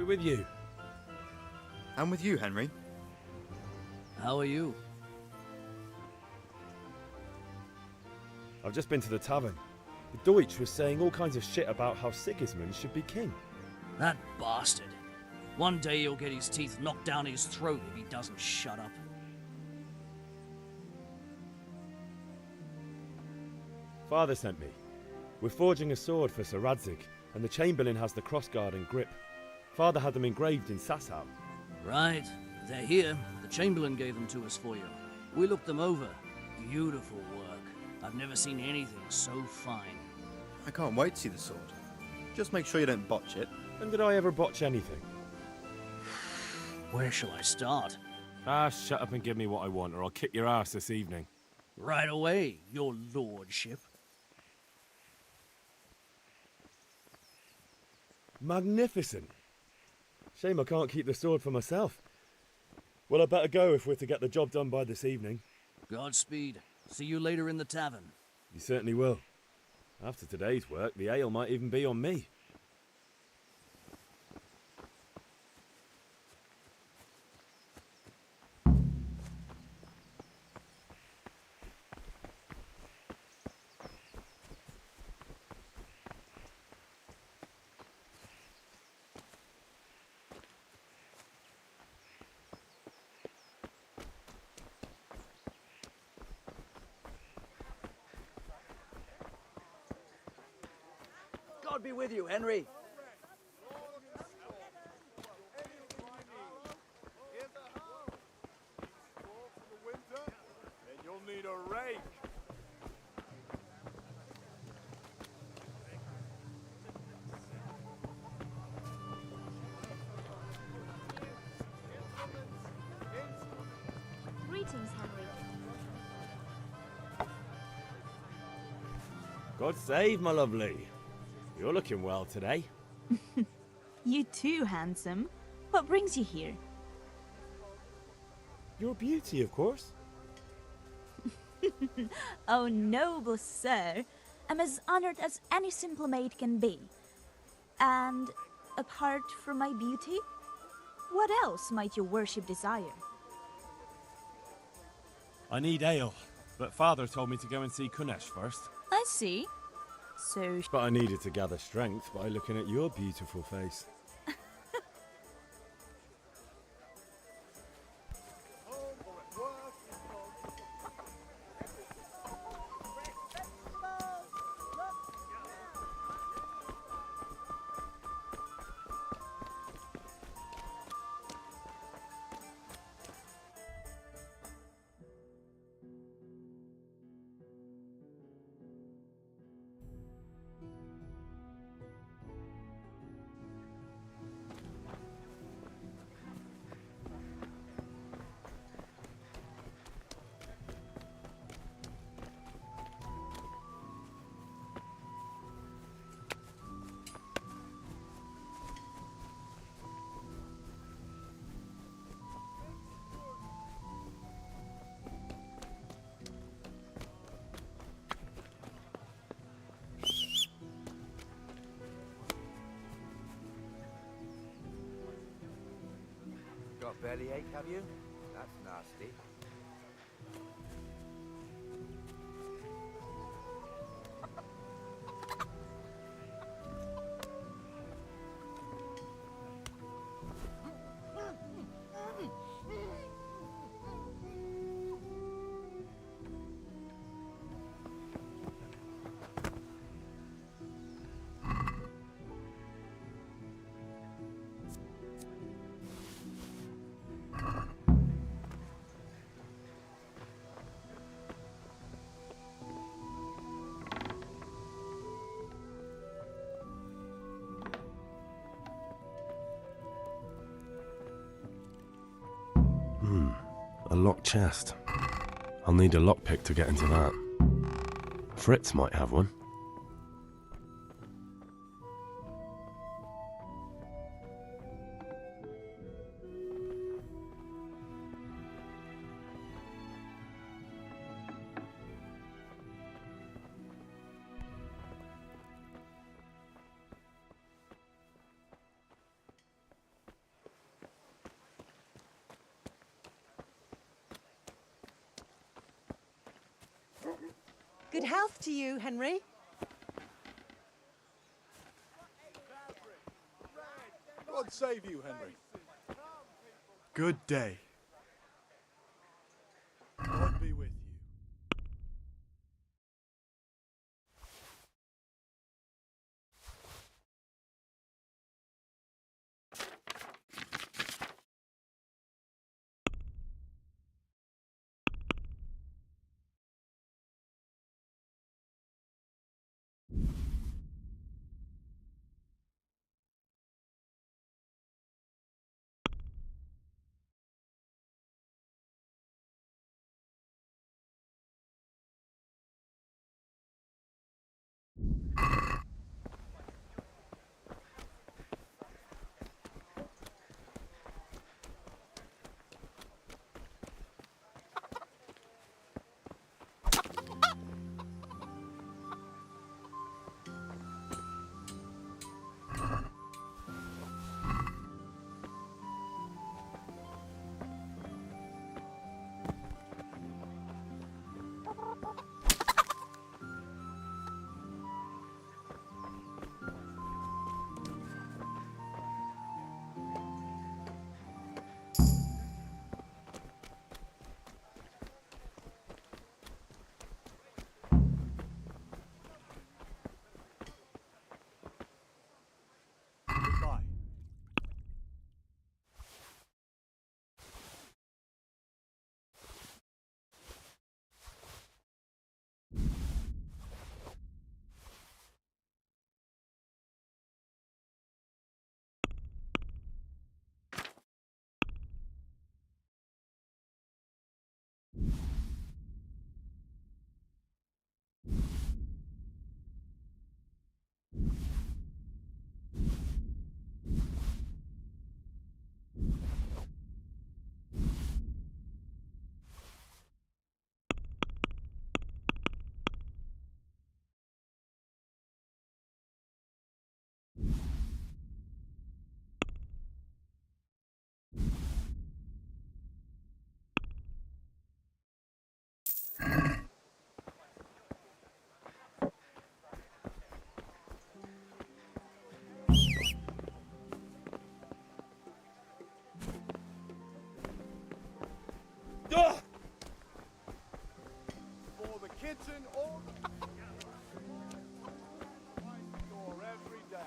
be with you. And with you, Henry. How are you? I've just been to the tavern. The Deutsch was saying all kinds of shit about how Sigismund should be king. That bastard. One day he'll get his teeth knocked down his throat if he doesn't shut up. Father sent me. We're forging a sword for Sir Radzig, and the Chamberlain has the crossguard and grip. Father had them engraved in Sasau. Right. They're here. The Chamberlain gave them to us for you. We looked them over. Beautiful work. I've never seen anything so fine. I can't wait to see the sword. Just make sure you don't botch it. When did I ever botch anything? Where shall I start? Ah, shut up and give me what I want, or I'll kick your ass this evening. Right away, your lordship. Magnificent. Shame I can't keep the sword for myself. Well, I better go if we're to get the job done by this evening. Godspeed. See you later in the tavern. You certainly will. After today's work, the ale might even be on me. God be with you, Henry. Then you'll need a rake. Greetings, Henry. God save my lovely. You're looking well today. You too, handsome. What brings you here? Your beauty, of course. Oh, noble sir. I'm as honored as any simple maid can be. And apart from my beauty, what else might your worship desire? I need ale, but Father told me to go and see Kunesh first. I see. So... But I needed to gather strength by looking at your beautiful face. Got bellyache, have you? That's nasty. A locked chest. I'll need a lockpick to get into that. Fritz might have one. Good health to you, Henry. God save you, Henry. Good day. God be with you. Goodbye. Ah! For the kitchen or door every day.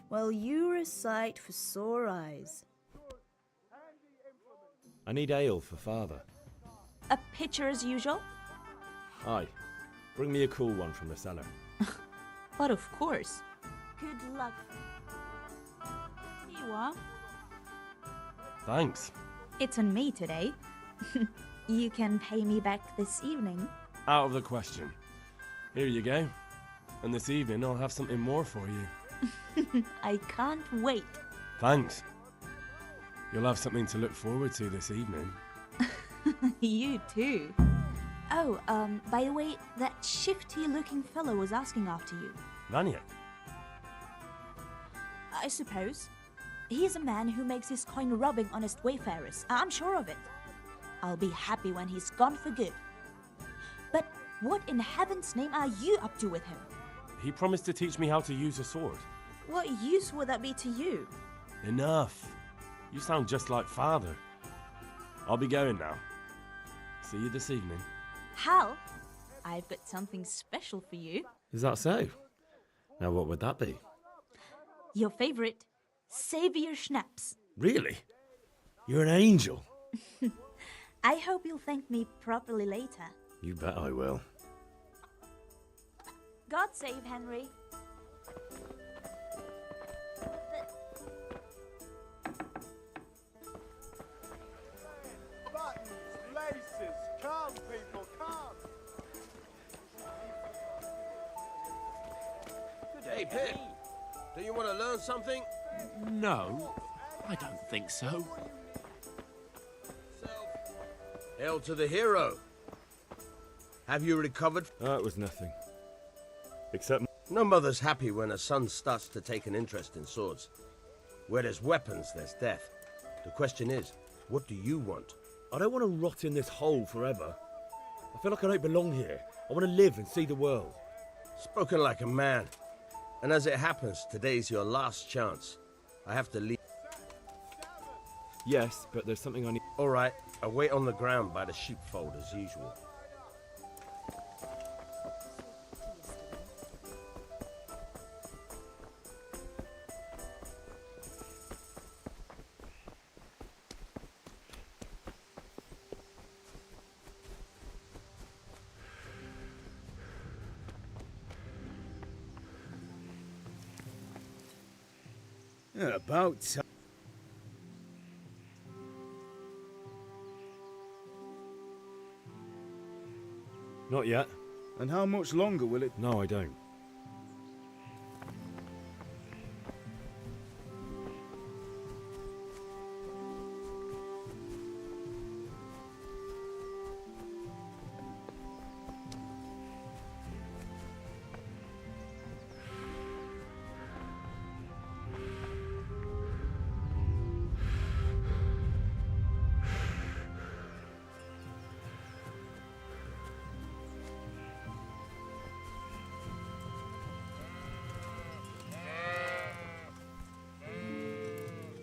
Well, you're a sight for sore eyes. I need ale for father. A pitcher as usual? Aye. Bring me a cool one from the cellar. But of course. Good luck. Here you are. Thanks. It's on me today. You can pay me back this evening. Out of the question. Here you go. And this evening I'll have something more for you. I can't wait. Thanks. You'll have something to look forward to this evening. You too. Oh, by the way, that shifty-looking fellow was asking after you. Vanya? I suppose. He's a man who makes his coin robbing honest wayfarers. I'm sure of it. I'll be happy when he's gone for good. But what in heaven's name are you up to with him? He promised to teach me how to use a sword. What use would that be to you? Enough. You sound just like father. I'll be going now. See you this evening. Hal, I've got something special for you. Is that so? Now what would that be? Your favorite, Savior Schnapps. Really? You're an angel. I hope you'll thank me properly later. You bet I will. God save Henry. Buttons, laces, come people, come. Hey, Pip. Do you want to learn something? No, I don't think so. Hail to the hero. Have you recovered? That was nothing. Except... No mother's happy when a son starts to take an interest in swords. Where there's weapons, there's death. The question is, what do you want? I don't want to rot in this hole forever. I feel like I don't belong here. I want to live and see the world. Spoken like a man. And as it happens, today's your last chance. I have to leave. Yes, but there's something I need. All right, I wait on the ground by the sheepfold as usual. About time. Not yet. And how much longer will it? No, I don't.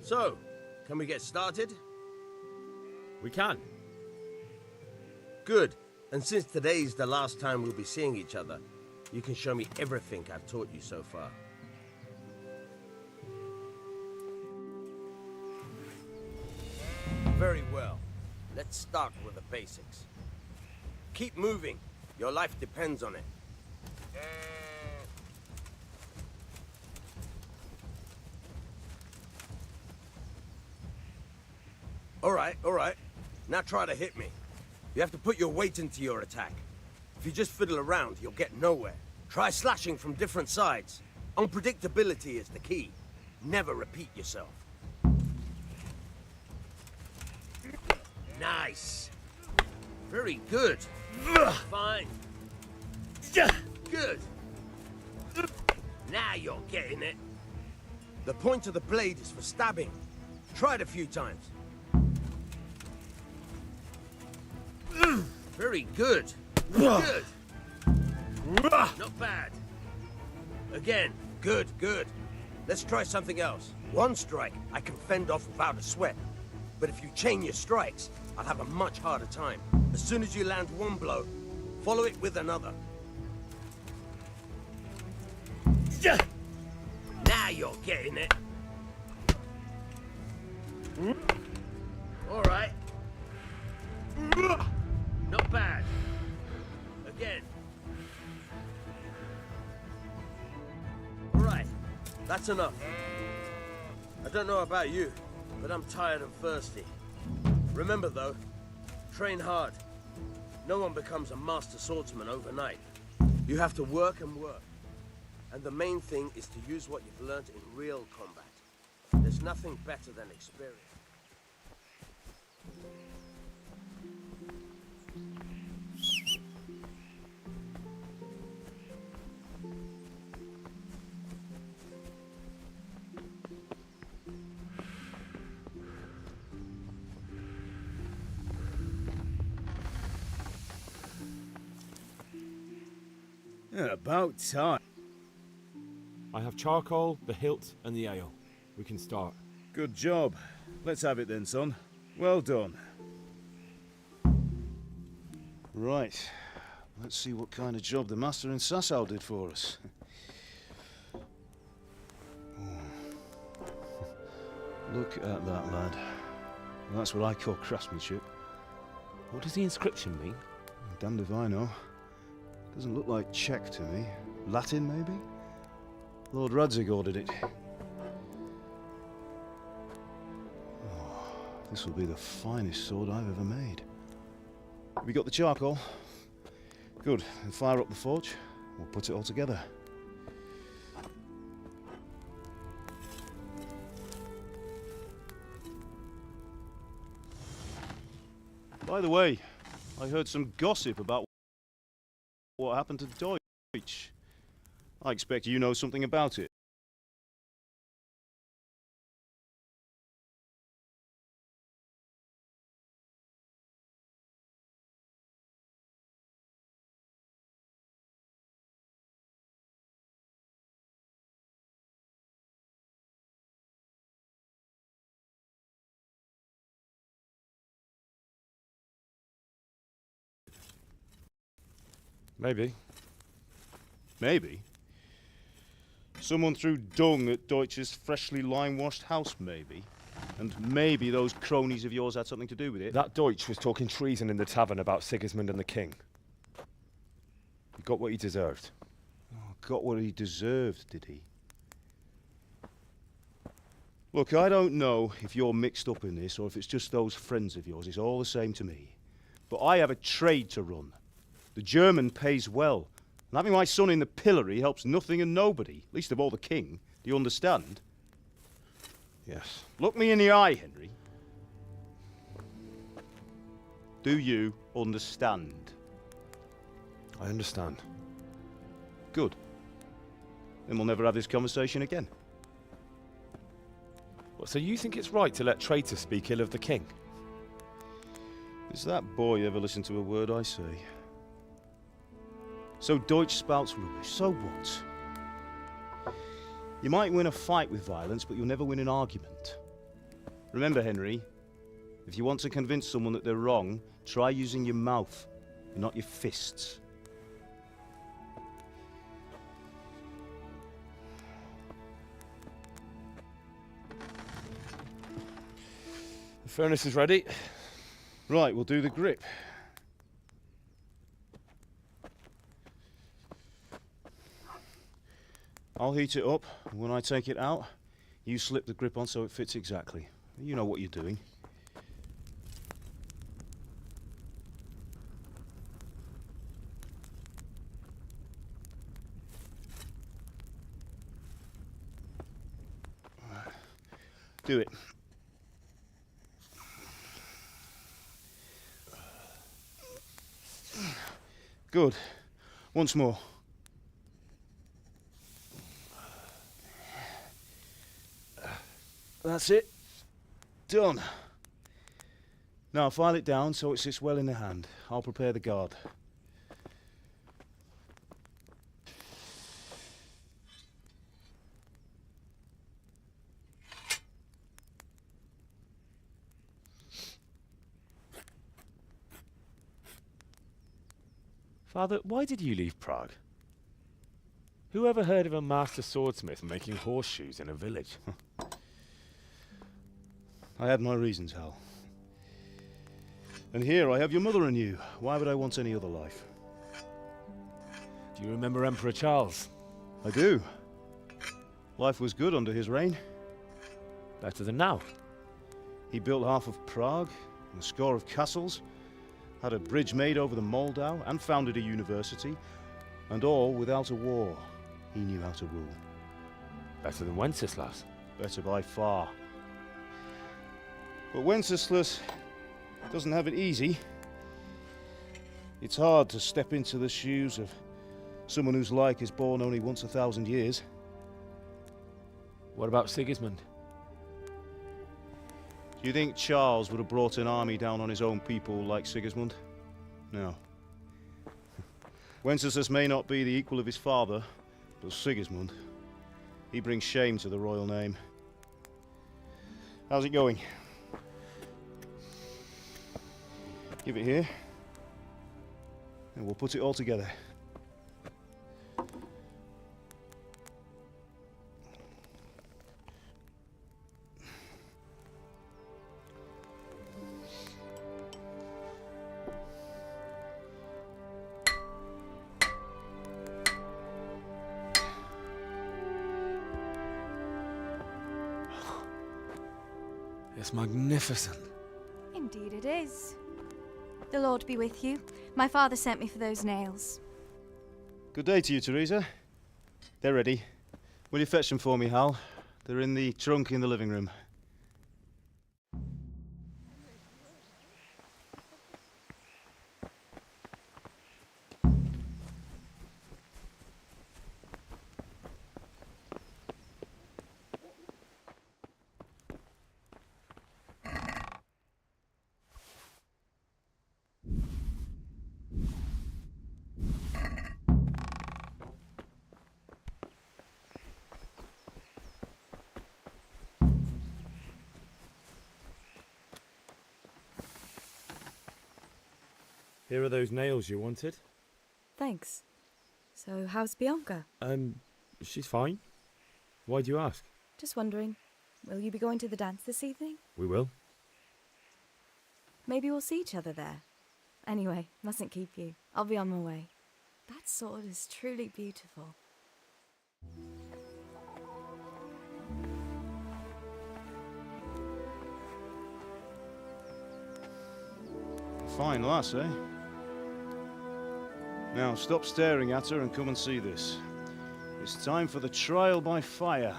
So, can we get started? We can. Good. And since today's the last time we'll be seeing each other, you can show me everything I've taught you so far. Very well. Let's start with the basics. Keep moving. Your life depends on it. All right. Now try to hit me. You have to put your weight into your attack. If you just fiddle around, you'll get nowhere. Try slashing from different sides. Unpredictability is the key. Never repeat yourself. Nice. Very good. Fine. Good. Now you're getting it. The point of the blade is for stabbing. Try it a few times. Very good. Good. Not bad. Again. Good. Let's try something else. One strike, I can fend off without a sweat. But if you chain your strikes, I'll have a much harder time. As soon as you land one blow, follow it with another. Now you're getting it. All right. Not bad. Again. All right. That's enough. I don't know about you, but I'm tired and thirsty. Remember though, train hard. No one becomes a master swordsman overnight. You have to work and work. And the main thing is to use what you've learned in real combat. There's nothing better than experience. About time. I have charcoal, the hilt, and the ale. We can start. Good job. Let's have it then, son. Well done. Right. Let's see what kind of job the master in Sasau did for us. Look at that, lad. That's what I call craftsmanship. What does the inscription mean? Damned if I know. Doesn't look like Czech to me. Latin, maybe? Lord Radzig ordered it. Oh, this will be the finest sword I've ever made. Have you got the charcoal? Good. Then fire up the forge. We'll put it all together. By the way, I heard some gossip about what happened to Deutsch. I expect you know something about it. Maybe. Maybe. Someone threw dung at Deutsch's freshly lime-washed house, maybe. And maybe those cronies of yours had something to do with it. That Deutsch was talking treason in the tavern about Sigismund and the king. He got what he deserved. Oh, got what he deserved, did he? Look, I don't know if you're mixed up in this or if it's just those friends of yours. It's all the same to me. But I have a trade to run. The German pays well. And having my son in the pillory helps nothing and nobody, least of all the king. Do you understand? Yes. Look me in the eye, Henry. Do you understand? I understand. Good. Then we'll never have this conversation again. What, so you think it's right to let traitors speak ill of the king? Does that boy ever listen to a word I say? So Deutsch spouts rubbish, so what? You might win a fight with violence, but you'll never win an argument. Remember, Henry, if you want to convince someone that they're wrong, try using your mouth, and not your fists. The furnace is ready. Right, we'll do the grip. I'll heat it up, and when I take it out, you slip the grip on so it fits exactly. You know what you're doing. Do it. Good. Once more. That's it. Done. Now file it down so it sits well in the hand. I'll prepare the guard. Father, why did you leave Prague? Who ever heard of a master swordsmith making horseshoes in a village? I had my reasons, Hal. And here I have your mother and you. Why would I want any other life? Do you remember Emperor Charles? I do. Life was good under his reign. Better than now. He built half of Prague, and a score of castles, had a bridge made over the Moldau, and founded a university, and all without a war. He knew how to rule. Better than Wenceslas. Better by far. But Wenceslas doesn't have it easy. It's hard to step into the shoes of someone whose like is born only once 1,000 years. What about Sigismund? Do you think Charles would have brought an army down on his own people like Sigismund? No. Wenceslas may not be the equal of his father, but Sigismund, he brings shame to the royal name. How's it going? Give it here, and we'll put it all together. It's magnificent. Indeed it is. The Lord be with you. My father sent me for those nails. Good day to you, Teresa. They're ready. Will you fetch them for me, Hal? They're in the trunk in the living room. Here are those nails you wanted. Thanks. So, how's Bianca? She's fine. Why do you ask? Just wondering, will you be going to the dance this evening? We will. Maybe we'll see each other there. Anyway, mustn't keep you. I'll be on my way. That sword is truly beautiful. Fine lass, eh? Now, stop staring at her and come and see this. It's time for the trial by fire.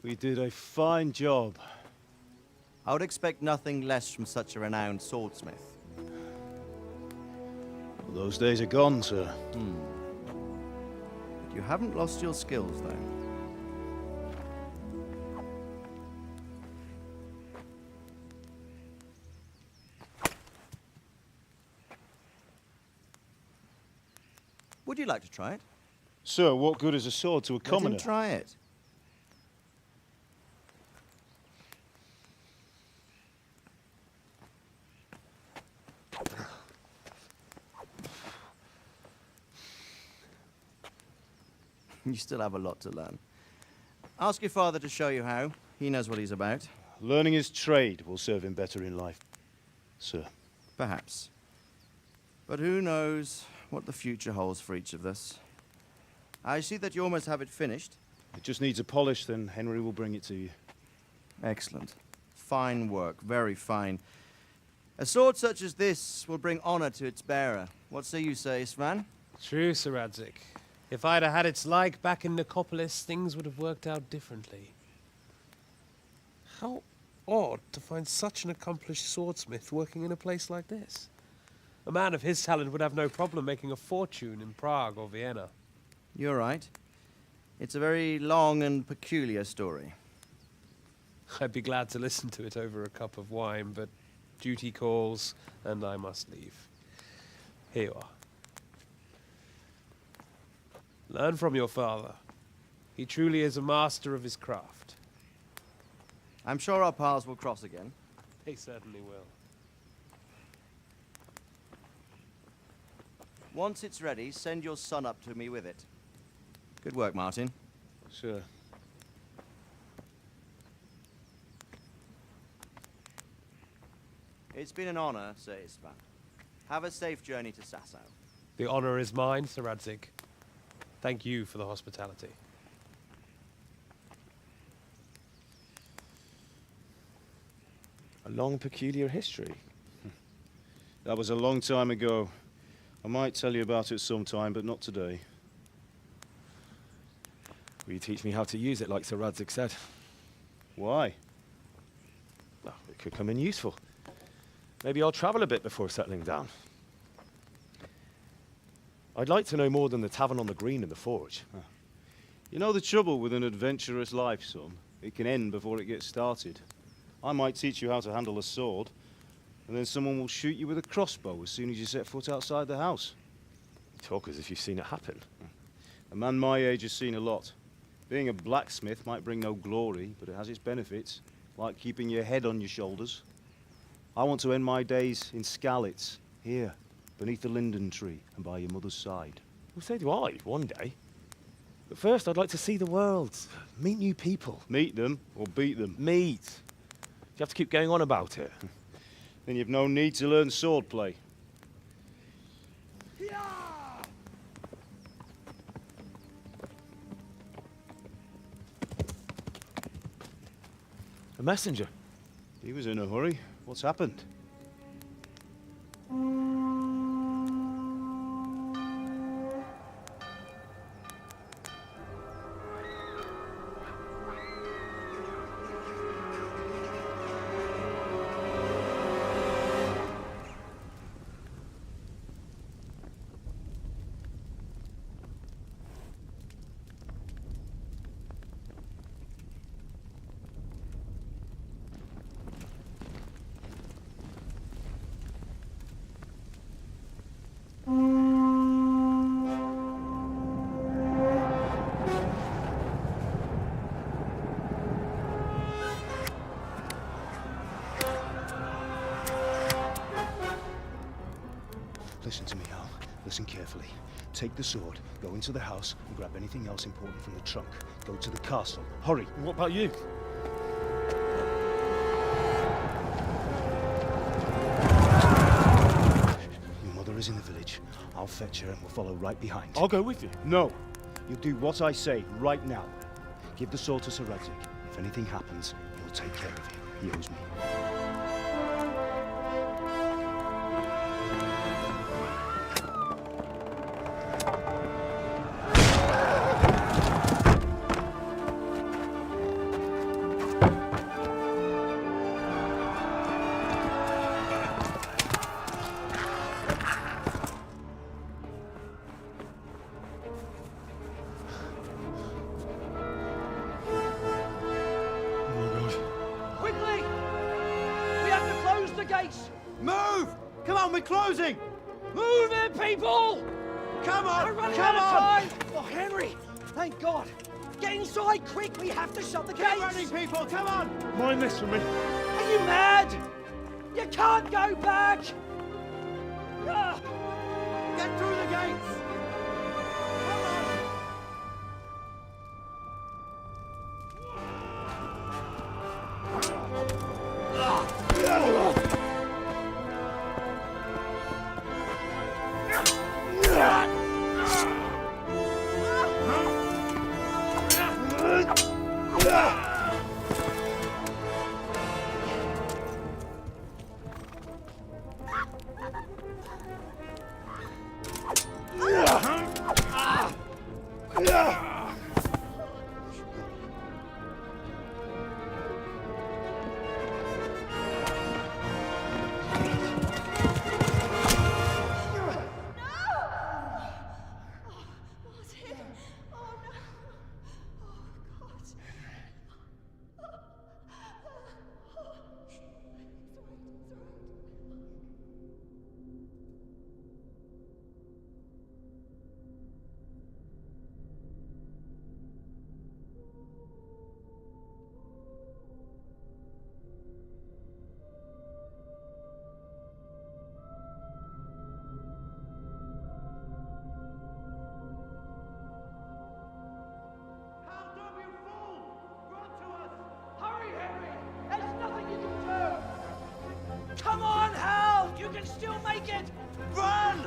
We did a fine job. I would expect nothing less from such a renowned swordsmith. Well, those days are gone, sir. But you haven't lost your skills, though. Would you like to try it? Sir, what good is a sword to a commoner? Let him try it. You still have a lot to learn. Ask your father to show you how. He knows what he's about. Learning his trade will serve him better in life, sir. Perhaps. But who knows what the future holds for each of us. I see that you almost have it finished. It just needs a polish, then Henry will bring it to you. Excellent. Fine work, very fine. A sword such as this will bring honor to its bearer. What say you, Svan? True, Sir Radzik. If I'd have had its like back in Nicopolis, things would have worked out differently. How odd to find such an accomplished swordsmith working in a place like this. A man of his talent would have no problem making a fortune in Prague or Vienna. You're right. It's a very long and peculiar story. I'd be glad to listen to it over a cup of wine, but duty calls, and I must leave. Here you are. Learn from your father. He truly is a master of his craft. I'm sure our paths will cross again. They certainly will. Once it's ready, send your son up to me with it. Good work, Martin. Sure. It's been an honor, Sir Isvan. Have a safe journey to Sasau. The honor is mine, Sir Radzik. Thank you for the hospitality. A long, peculiar history. That was a long time ago. I might tell you about it sometime, but not today. Will you teach me how to use it like Sir Radzik said? Why? Well, it could come in useful. Maybe I'll travel a bit before settling down. I'd like to know more than the tavern on the green and the forge. You know the trouble with an adventurous life, son? It can end before it gets started. I might teach you how to handle a sword, and then someone will shoot you with a crossbow as soon as you set foot outside the house. You talk as if you've seen it happen. A man my age has seen a lot. Being a blacksmith might bring no glory, but it has its benefits, like keeping your head on your shoulders. I want to end my days in Skalitz, here, beneath the linden tree and by your mother's side. Well, so do I, one day. But first, I'd like to see the world, meet new people. Meet them or beat them? Meet. Do you have to keep going on about it? Then you've no need to learn swordplay. A messenger. He was in a hurry. What's happened? Listen to me, Al. Listen carefully. Take the sword, go into the house, and grab anything else important from the trunk. Go to the castle. Hurry! And what about you? Your mother is in the village. I'll fetch her and we'll follow right behind. I'll go with you. No! You'll do what I say right now. Give the sword to Sir Radzik. If anything happens, he'll take care of you. He owes me. Quickly! We have to close the gates! Move! Come on, we're closing! Move it, people! Come on! We're running Come out of on! time! Oh, Henry! Thank God! Get inside, quick! We have to shut the Keep gates! running, people! Come on! Mind this for me. Are you mad? You can't go back! Ah! Get through the gates! Come on! Hurry, Henry! There's nothing you can do! Come on, Hal! You can still make it! Run!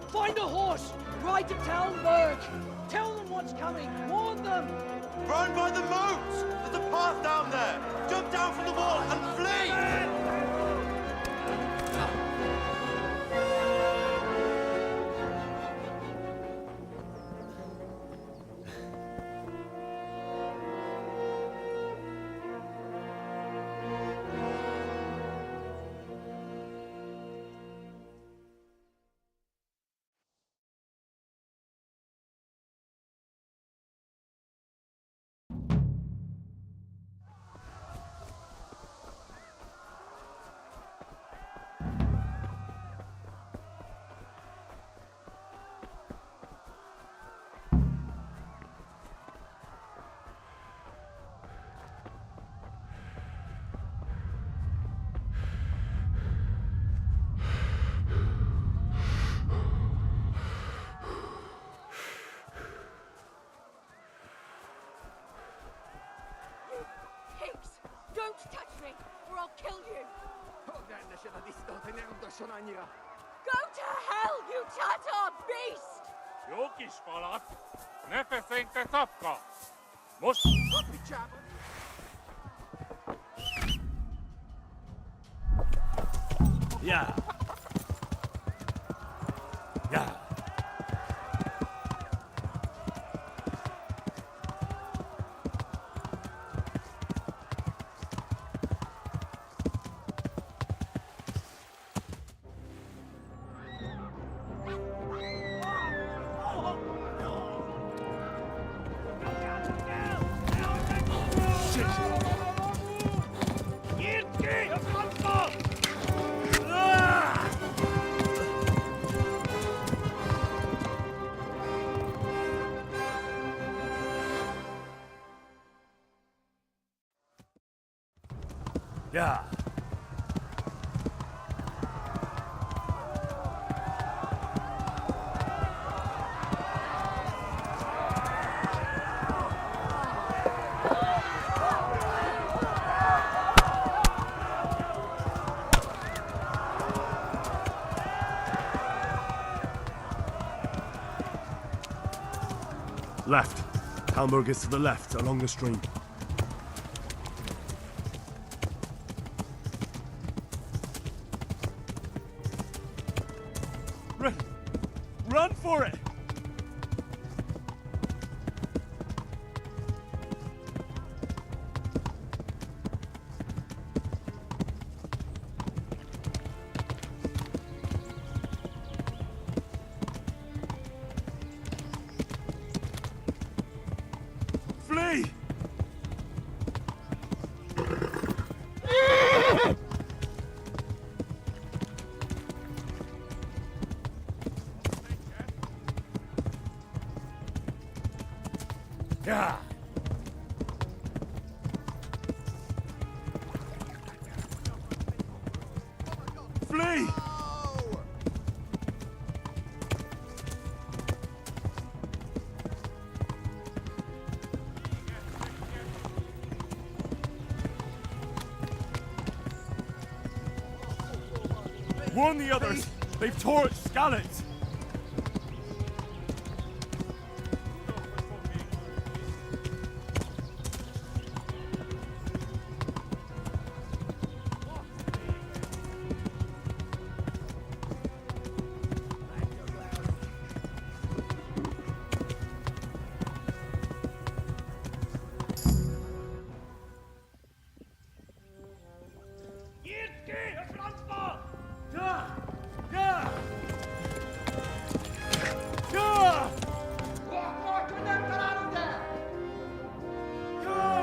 Find a horse! Ride to Talmberg! Tell them what's coming! Warn them! Run by the moat! There's a path down there! Jump down from the wall and flee! Don't touch me, or I'll kill you! Go to hell, you Tatar beast! Jokis falat, nefeszénkte tapka. Most... Yeah. Yeah. Irki! Ah! Yeah. Left. Hamburg is to the left, along the stream. Run for it! Flee! Yeah. Flee! Warn the others! They've torched Skalitz!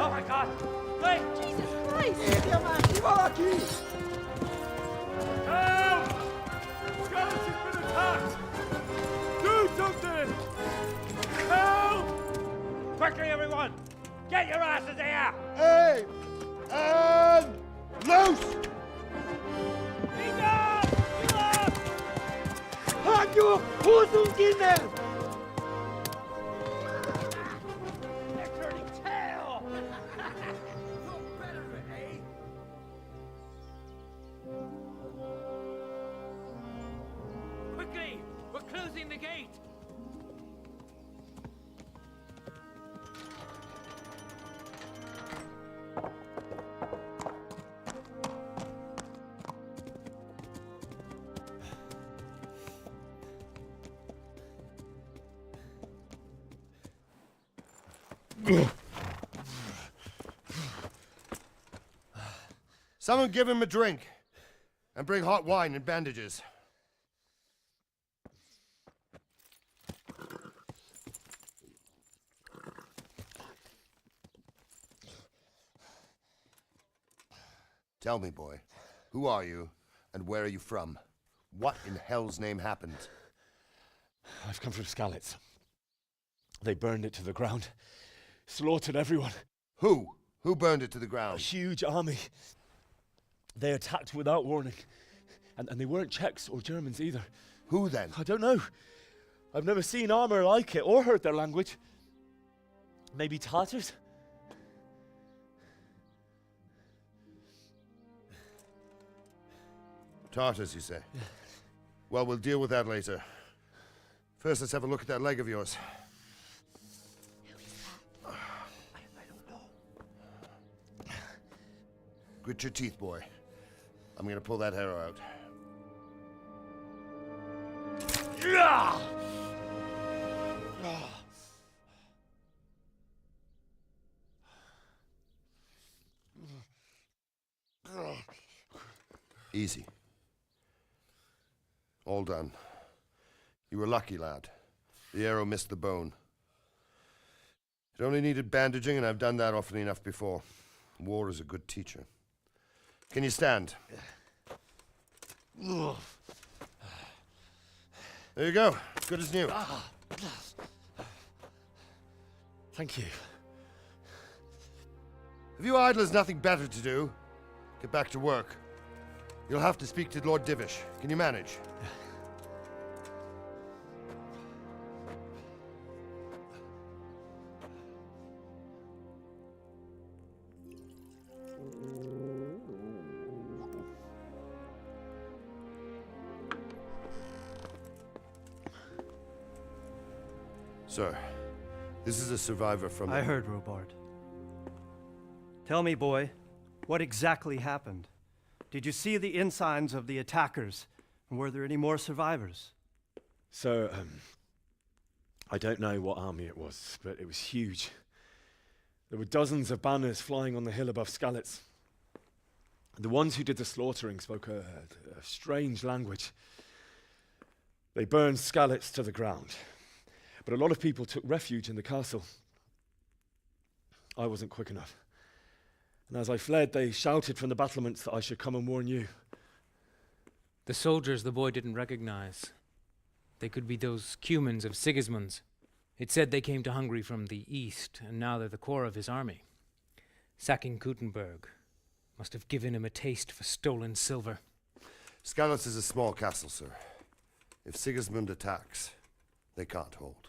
Oh my God! Wait! Jesus Christ! Help! Skalitz has been attacked! Do something! Help! Quickly, everyone! Get your asses here! Hey! And loose! Hakio, Husunkinden! They're turning tail! You're better, eh? Quickly! We're closing the gate! Someone give him a drink. And bring hot wine and bandages. Tell me, boy, who are you and where are you from? What in hell's name happened? I've come from Skalitz. They burned it to the ground. Slaughtered everyone. Who? Who burned it to the ground? A huge army. They attacked without warning. And they weren't Czechs or Germans either. Who then? I don't know. I've never seen armor like it or heard their language. Maybe Tatars? Tartars, you say? Yeah. Well, we'll deal with that later. First, let's have a look at that leg of yours. I don't know. Grit your teeth, boy. I'm gonna pull that arrow out. Easy. All done. You were lucky, lad. The arrow missed the bone. It only needed bandaging, and I've done that often enough before. War is a good teacher. Can you stand? There you go. Good as new. Thank you. Have you idlers nothing better to do? Get back to work. You'll have to speak to Lord Divish. Can you manage? Sir, this is a survivor from... I heard, Robard. Tell me, boy, what exactly happened? Did you see the ensigns of the attackers? And were there any more survivors? So, I don't know what army it was, but it was huge. There were dozens of banners flying on the hill above Skalitz. The ones who did the slaughtering spoke a strange language. They burned Skalitz to the ground. But a lot of people took refuge in the castle. I wasn't quick enough. And as I fled, they shouted from the battlements that I should come and warn you. The soldiers the boy didn't recognize. They could be those Cumans of Sigismund's. It said they came to Hungary from the east, and now they're the core of his army. Sacking Kuttenberg must have given him a taste for stolen silver. Skalitz is a small castle, sir. If Sigismund attacks, they can't hold.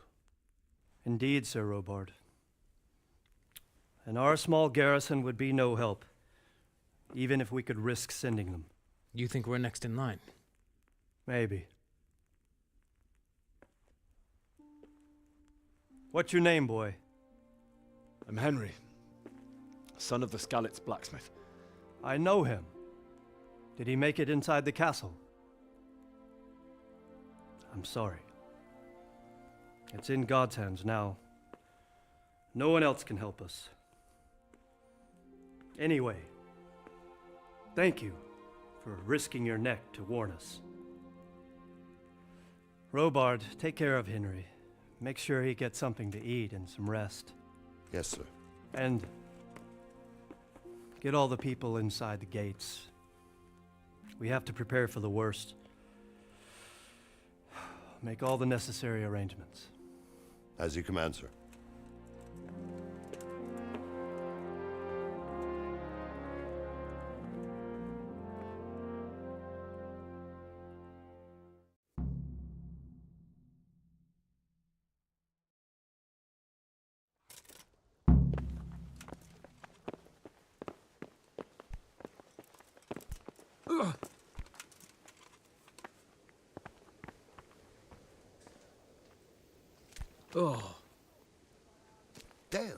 Indeed, Sir Robard. And our small garrison would be no help, even if we could risk sending them. You think we're next in line? Maybe. What's your name, boy? I'm Henry, son of the Skalitz blacksmith. I know him. Did he make it inside the castle? I'm sorry. It's in God's hands now. No one else can help us. Anyway, thank you for risking your neck to warn us. Robard, take care of Henry. Make sure he gets something to eat and some rest. Yes, sir. And get all the people inside the gates. We have to prepare for the worst. Make all the necessary arrangements. As you command, sir. Oh. Damn.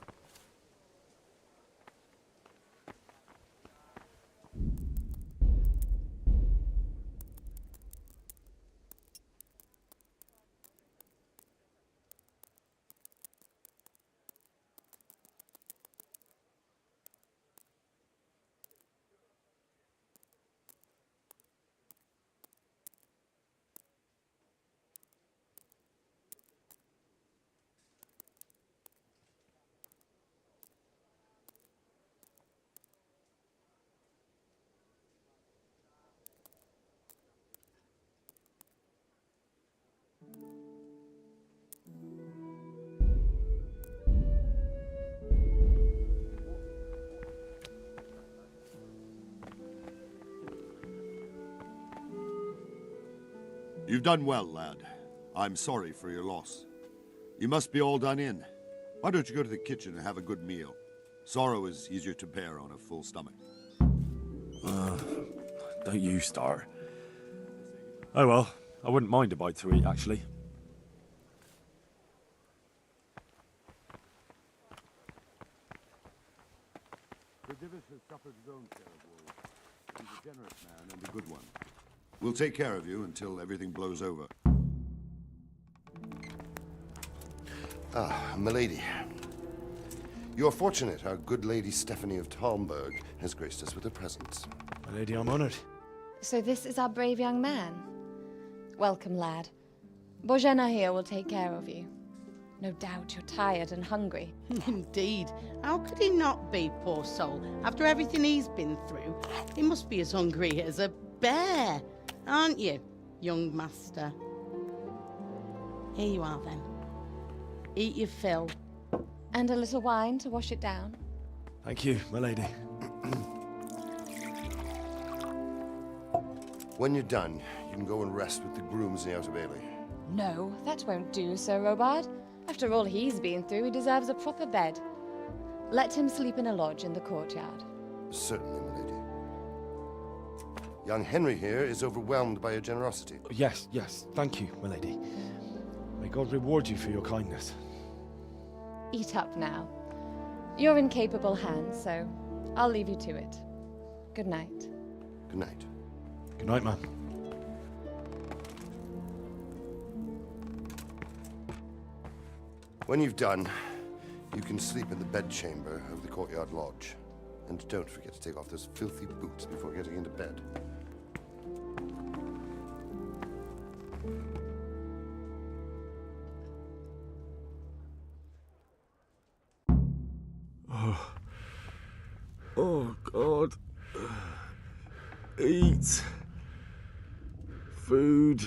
You've done well, lad. I'm sorry for your loss. You must be all done in. Why don't you go to the kitchen and have a good meal? Sorrow is easier to bear on a full stomach. Don't you start. Oh well, I wouldn't mind a bite to eat, actually. The Divish has suffered his own share of woes. He's a generous man and a good one. We'll take care of you until everything blows over. Ah, milady. You're fortunate our good lady Stephanie of Talmberg has graced us with her presence. My lady, I'm honored. So this is our brave young man. Welcome, lad. Bozhena here will take care of you. No doubt you're tired and hungry. Indeed. How could he not be, poor soul? After everything he's been through, he must be as hungry as a bear. Aren't you, young master? Here you are, then. Eat your fill. And a little wine to wash it down. Thank you, my lady. When you're done, you can go and rest with the grooms in the Outer Bailey. No, that won't do, Sir Robard. After all he's been through, he deserves a proper bed. Let him sleep in a lodge in the courtyard. Certainly, milady. Young Henry here is overwhelmed by your generosity. Yes, yes, thank you, milady. May God reward you for your kindness. Eat up now. You're in capable hands, so I'll leave you to it. Good night. Good night. Good night, ma'am. When you've done, you can sleep in the bedchamber of the courtyard lodge. And don't forget to take off those filthy boots before getting into bed. Oh, God. Eat. Food.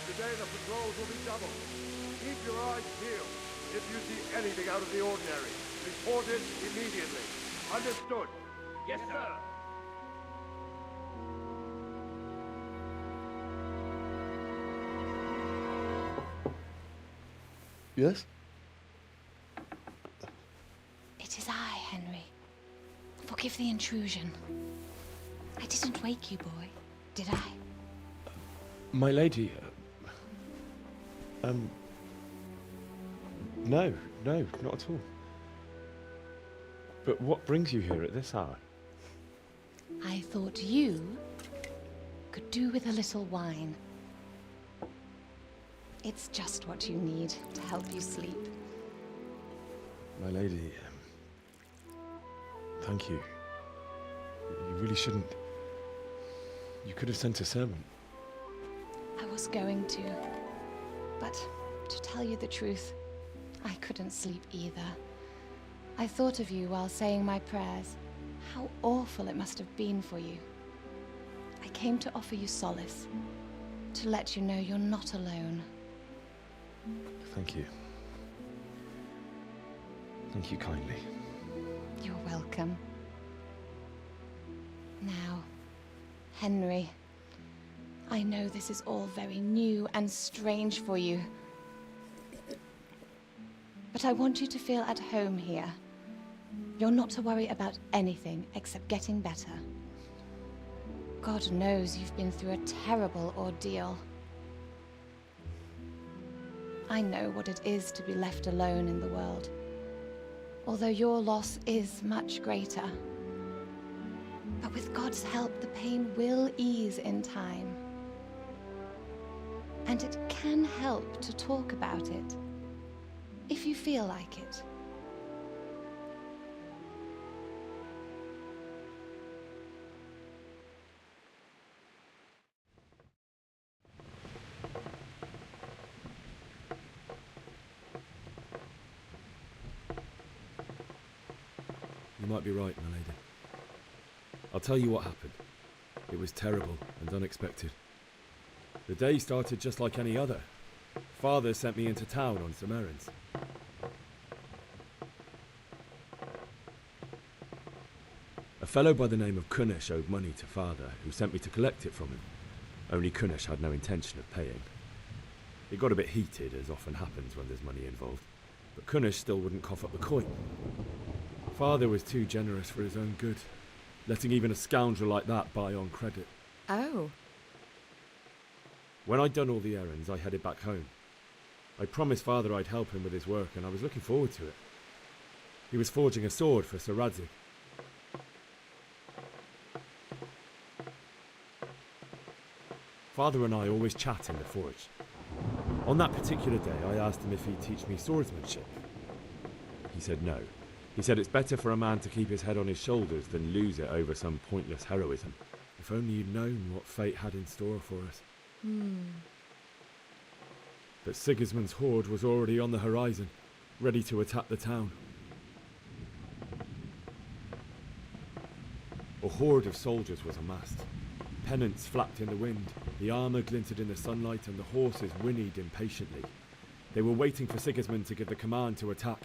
Today the patrols will be doubled. Keep your eyes peeled. If you see anything out of the ordinary, report it immediately. Understood? Yes, sir. Yes? It is I, Henry. Forgive the intrusion. I didn't wake you, boy, did I? My lady, no, not at all. But what brings you here at this hour? I thought you could do with a little wine. It's just what you need to help you sleep. My lady, thank you. You really shouldn't. You could have sent a servant. I was going to, but to tell you the truth, I couldn't sleep either. I thought of you while saying my prayers. How awful it must have been for you. I came to offer you solace, to let you know you're not alone. Thank you. Thank you kindly. You're welcome. Now, Henry, I know this is all very new and strange for you, but I want you to feel at home here. You're not to worry about anything except getting better. God knows you've been through a terrible ordeal. I know what it is to be left alone in the world, although your loss is much greater. But with God's help, the pain will ease in time. And it can help to talk about it, if you feel like it. You might be right, my lady. I'll tell you what happened. It was terrible and unexpected. The day started just like any other. Father sent me into town on some errands. A fellow by the name of Kunesh owed money to father, who sent me to collect it from him. Only Kunesh had no intention of paying. It got a bit heated, as often happens when there's money involved, but Kunesh still wouldn't cough up the coin. Father was too generous for his own good, letting even a scoundrel like that buy on credit. Oh. When I'd done all the errands, I headed back home. I promised father I'd help him with his work, and I was looking forward to it. He was forging a sword for Sir Radzig. Father and I always chat in the forge. On that particular day, I asked him if he'd teach me swordsmanship. He said no. He said it's better for a man to keep his head on his shoulders than lose it over some pointless heroism. If only you'd known what fate had in store for us. But Sigismund's horde was already on the horizon, ready to attack the town. A horde of soldiers was amassed. Pennants flapped in the wind, the armour glinted in the sunlight, and the horses whinnied impatiently. They were waiting for Sigismund to give the command to attack.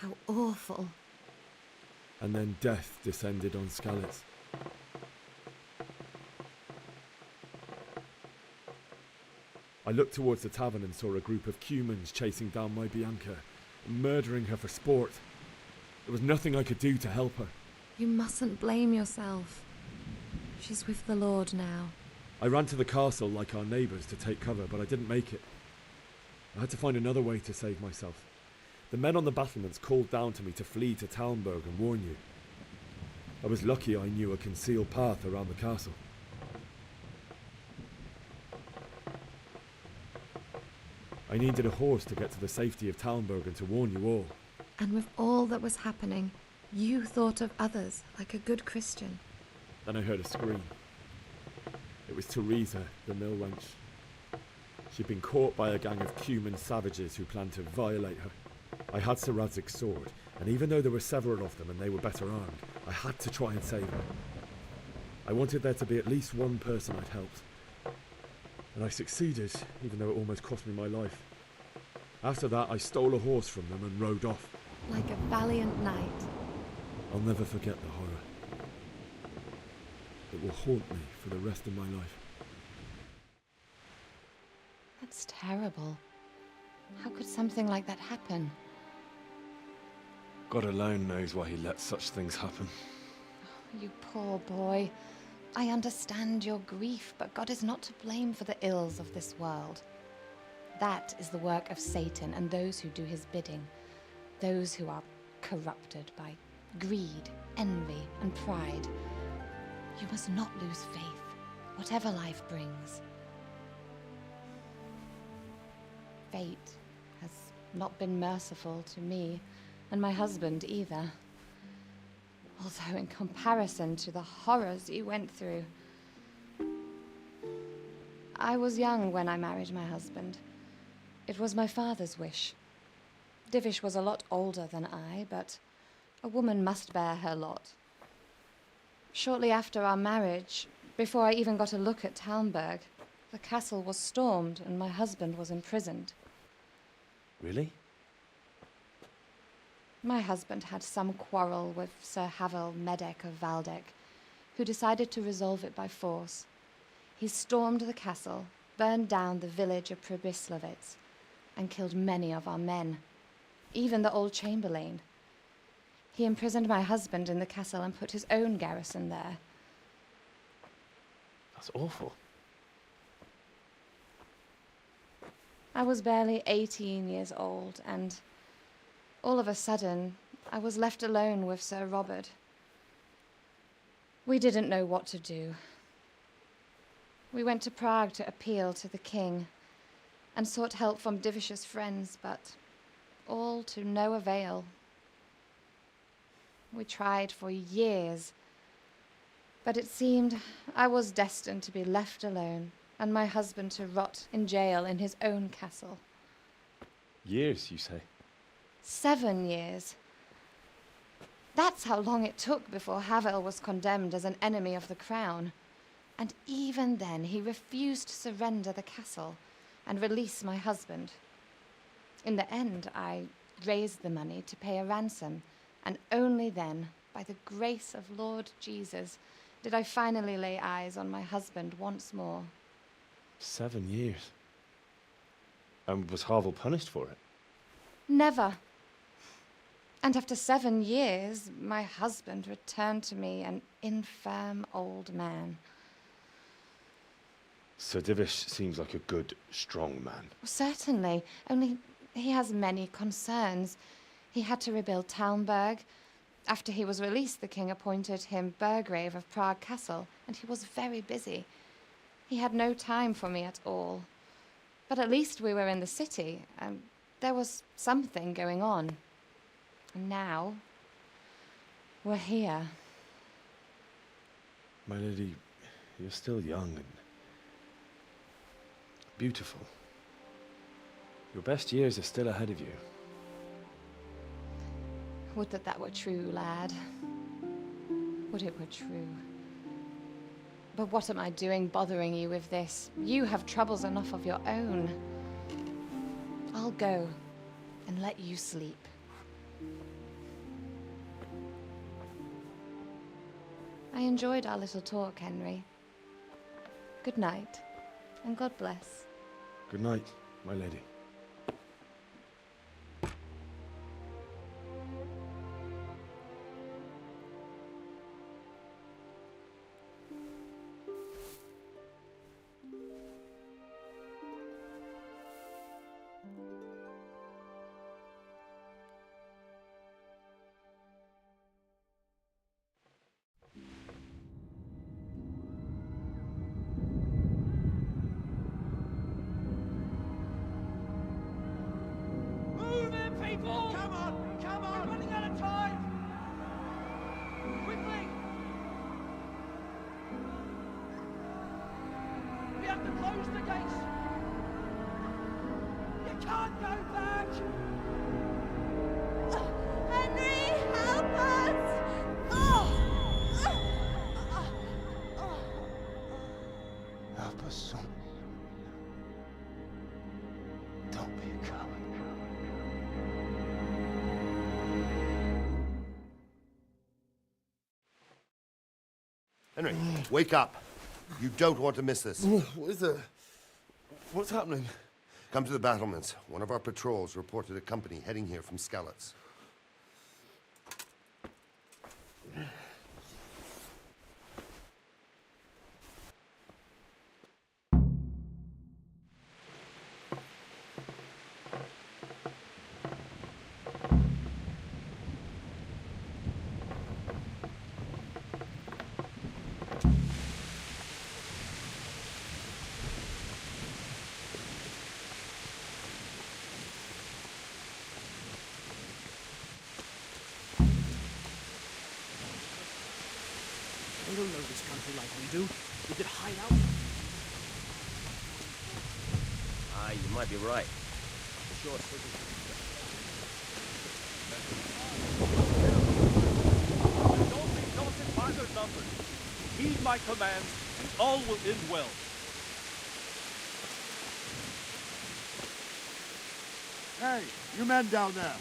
How awful. And then death descended on Skalitz. I looked towards the tavern and saw a group of Cumans chasing down my Bianca, murdering her for sport. There was nothing I could do to help her. You mustn't blame yourself. She's with the Lord now. I ran to the castle like our neighbours to take cover, but I didn't make it. I had to find another way to save myself. The men on the battlements called down to me to flee to Talmberg and warn you. I was lucky I knew a concealed path around the castle. I needed a horse to get to the safety of Talmberg and to warn you all. And with all that was happening, you thought of others like a good Christian. Then I heard a scream. It was Teresa, the mill wench. She'd been caught by a gang of Cuman savages who planned to violate her. I had Sir Radzig's sword, and even though there were several of them and they were better armed, I had to try and save her. I wanted there to be at least one person I'd helped. And I succeeded, even though it almost cost me my life. After that, I stole a horse from them and rode off. Like a valiant knight. I'll never forget the horror. It will haunt me for the rest of my life. That's terrible. How could something like that happen? God alone knows why he lets such things happen. You poor boy. I understand your grief, but God is not to blame for the ills of this world. That is the work of Satan and those who do his bidding. Those who are corrupted by greed, envy, and pride. You must not lose faith, whatever life brings. Fate has not been merciful to me, and my husband either. Although in comparison to the horrors you went through. I was young when I married my husband. It was my father's wish. Divish was a lot older than I, but a woman must bear her lot. Shortly after our marriage, before I even got a look at Talmberg, the castle was stormed and my husband was imprisoned. Really? My husband had some quarrel with Sir Havel Medek of Valdek, who decided to resolve it by force. He stormed the castle, burned down the village of Probislavitz, and killed many of our men, even the old chamberlain. He imprisoned my husband in the castle and put his own garrison there. That's awful. I was barely 18 years old, and all of a sudden, I was left alone with Sir Robert. We didn't know what to do. We went to Prague to appeal to the king and sought help from Divish's friends, but all to no avail. We tried for years, but it seemed I was destined to be left alone and my husband to rot in jail in his own castle. Years, you say? 7 years. That's how long it took before Havel was condemned as an enemy of the crown. And even then, he refused to surrender the castle and release my husband. In the end, I raised the money to pay a ransom, and only then by the grace of Lord Jesus, did I finally lay eyes on my husband once more. 7 years. And was Harville punished for it? Never. And after 7 years, my husband returned to me an infirm old man. Sir Divish seems like a good, strong man. Certainly, only he has many concerns. He had to rebuild Talmberg. After he was released, the king appointed him Burgrave of Prague Castle, and he was very busy. He had no time for me at all. But at least we were in the city, and there was something going on. And now, we're here. My lady, you're still young and beautiful. Your best years are still ahead of you. Would that that were true, lad. Would it were true. But what am I doing bothering you with this? You have troubles enough of your own. I'll go and let you sleep. I enjoyed our little talk, Henry. Good night, and God bless. Good night, my lady. People! Come on! Come on! We're running out of time! Quickly! We have to close the gates! You can't go back! Henry, help us! Help us, son. Don't be a coward. Henry, wake up. You don't want to miss this. What is it? What's happening? Come to the battlements. One of our patrols reported a company heading here from Skalitz. They don't know this country like we do. We could hide out. Ah, you might be right. Sure. Don't be daunted by their numbers. Heed my commands, and all will end well. Hey, you men down there.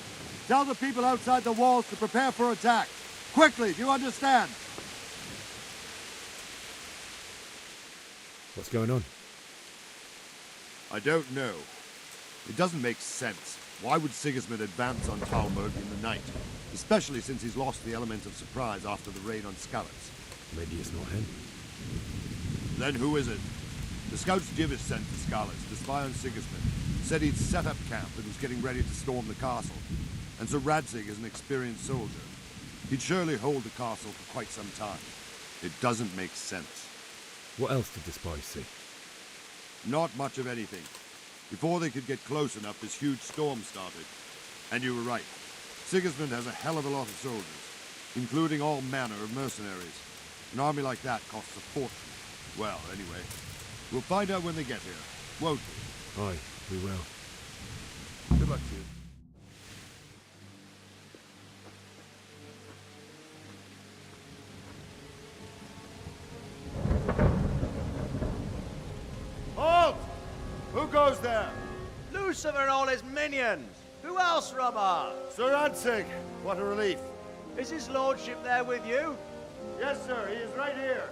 Tell the people outside the walls to prepare for attack. Quickly, do you understand? What's going on? I don't know. It doesn't make sense. Why would Sigismund advance on Talmberg in the night? Especially since he's lost the element of surprise after the raid on Skalitz. Maybe it's not him. Then who is it? The scouts Divish sent to Skalitz to spy on Sigismund said he'd set up camp and was getting ready to storm the castle. And Sir Radzig is an experienced soldier. He'd surely hold the castle for quite some time. It doesn't make sense. What else did the spies see? Not much of anything. Before they could get close enough, this huge storm started. And you were right. Sigismund has a hell of a lot of soldiers, including all manner of mercenaries. An army like that costs a fortune. Well, anyway, we'll find out when they get here, won't we? Aye, we will. Good luck to you. Halt! Who goes there? Lucifer and all his minions! Who else, Robber? Sir Radzig! What a relief. Is his lordship there with you? Yes, sir. He is right here.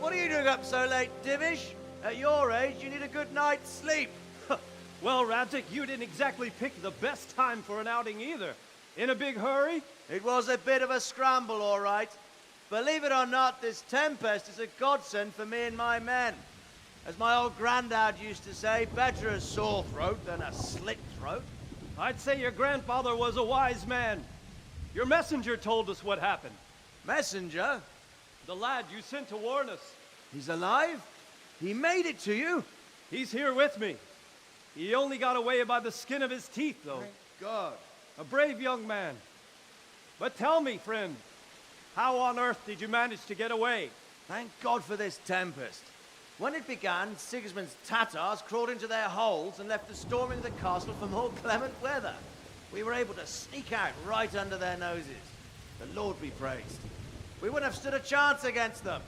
What are you doing up so late, Divish? At your age, you need a good night's sleep. Well, Radzik, you didn't exactly pick the best time for an outing either. In a big hurry? It was a bit of a scramble, all right. Believe it or not, this tempest is a godsend for me and my men. As my old granddad used to say, better a sore throat than a slit throat. I'd say your grandfather was a wise man. Your messenger told us what happened. Messenger? The lad you sent to warn us. He's alive? He made it to you? He's here with me. He only got away by the skin of his teeth, though. Thank God. A brave young man. But tell me, friend, how on earth did you manage to get away? Thank God for this tempest. When it began, Sigismund's Tatars crawled into their holes and left us storming the castle for more clement weather. We were able to sneak out right under their noses. The Lord be praised. We wouldn't have stood a chance against them.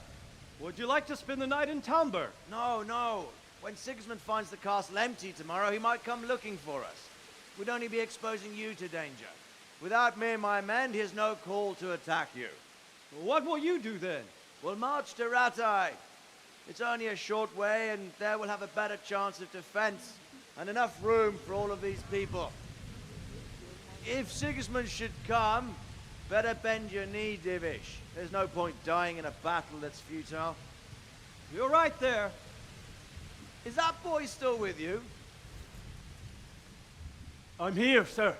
Would you like to spend the night in Talmberg? No, no. When Sigismund finds the castle empty tomorrow, he might come looking for us. We'd only be exposing you to danger. Without me and my men, he has no call to attack you. What will you do then? We'll march to Ratai. It's only a short way, and there we'll have a better chance of defense and enough room for all of these people. If Sigismund should come, better bend your knee, Divish. There's no point dying in a battle that's futile. You're right there. Is that boy still with you? I'm here, sir.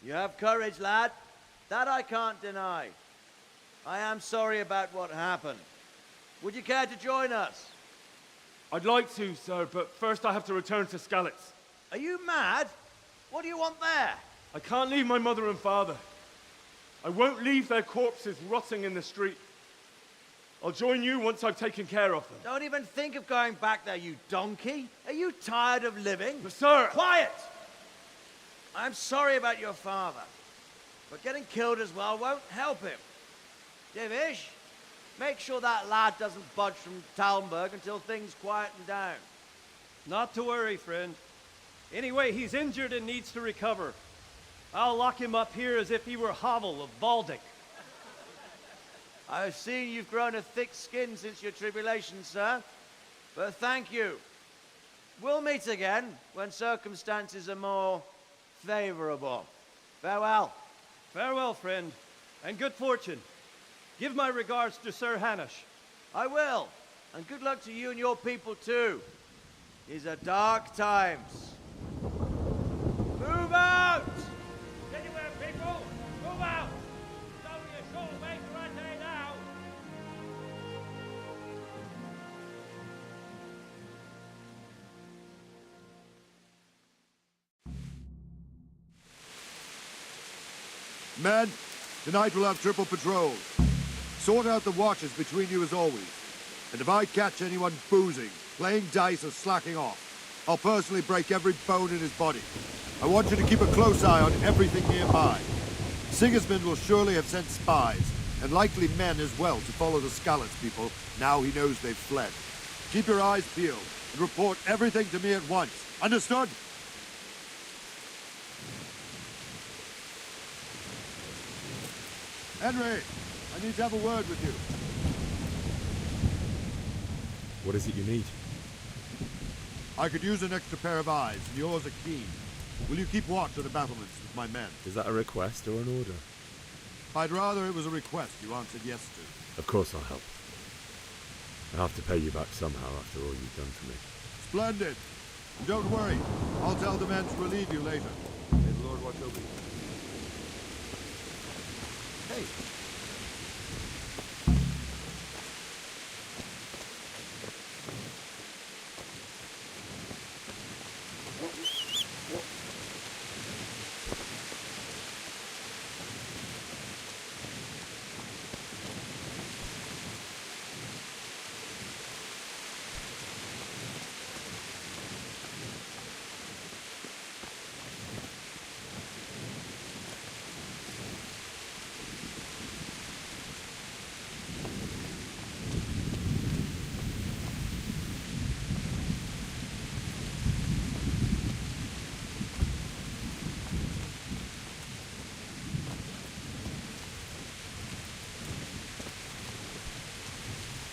You have courage, lad. That I can't deny. I am sorry about what happened. Would you care to join us? I'd like to, sir, but first I have to return to Skalitz. Are you mad? What do you want there? I can't leave my mother and father. I won't leave their corpses rotting in the street. I'll join you once I've taken care of them. Don't even think of going back there, you donkey. Are you tired of living? But sir! Quiet! I'm sorry about your father, but getting killed as well won't help him. Divish, make sure that lad doesn't budge from Talmberg until things quieten down. Not to worry, friend. Anyway, he's injured and needs to recover. I'll lock him up here as if he were Havel of Baldic. I've seen you've grown a thick skin since your tribulation, sir. But thank you. We'll meet again when circumstances are more favorable. Farewell. Farewell, friend, and good fortune. Give my regards to Sir Hanush. I will. And good luck to you and your people, too. These are dark times. Move out! Anywhere, people! Move out! It's only a short way to Ratai now! Men, tonight we'll have triple patrols. Sort out the watches between you as always. And if I catch anyone boozing, playing dice or slacking off, I'll personally break every bone in his body. I want you to keep a close eye on everything nearby. Sigismund will surely have sent spies, and likely men as well, to follow the Skalitz people now he knows they've fled. Keep your eyes peeled, and report everything to me at once. Understood? Henry, I need to have a word with you. What is it you need? I could use an extra pair of eyes, and yours are keen. Will you keep watch of the battlements with my men? Is that a request or an order? I'd rather it was a request you answered yes to. Of course I'll help. I have to pay you back somehow after all you've done for me. Splendid. And don't worry, I'll tell the men to relieve you later. May the Lord watch over you. Hey.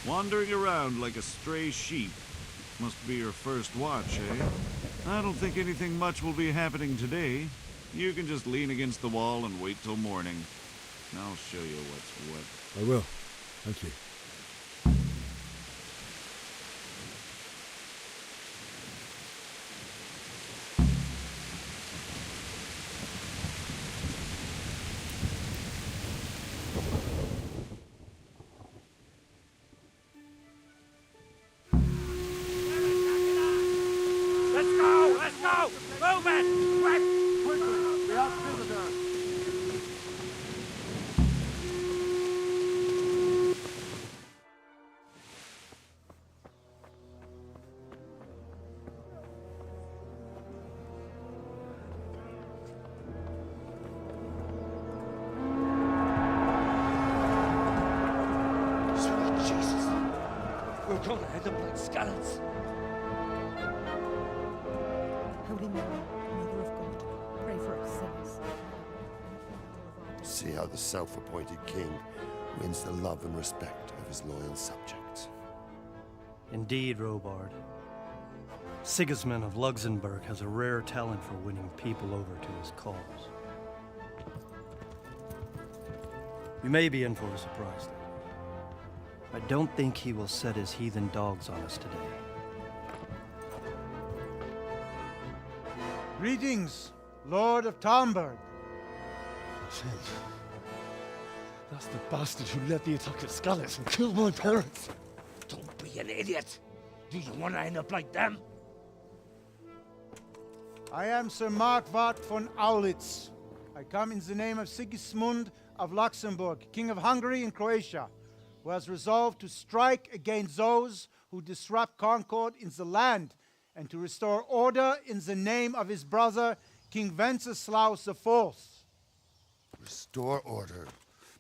Wandering around like a stray sheep. Must be your first watch, eh? I don't think anything much will be happening today. You can just lean against the wall and wait till morning. I'll show you what's what. I will. Thank you. Let's go! Let's go! Move it! Quick! Quickly! We have visitors! Sweet Jesus! We're gonna end up like skeletons. Holy Mary, Mother of God, pray for us sinners. See how the self-appointed king wins the love and respect of his loyal subjects. Indeed, Robard. Sigismund of Luxembourg has a rare talent for winning people over to his cause. You may be in for a surprise, though. I don't think he will set his heathen dogs on us today. Greetings, Lord of Talmberg. That's the bastard who led the attack at Skalitz and killed my parents. Don't be an idiot. Do you want to end up like them? I am Sir Markwart von Aulitz. I come in the name of Sigismund of Luxembourg, King of Hungary and Croatia, who has resolved to strike against those who disrupt concord in the land and to restore order in the name of his brother, King Wenceslaus IV. Restore order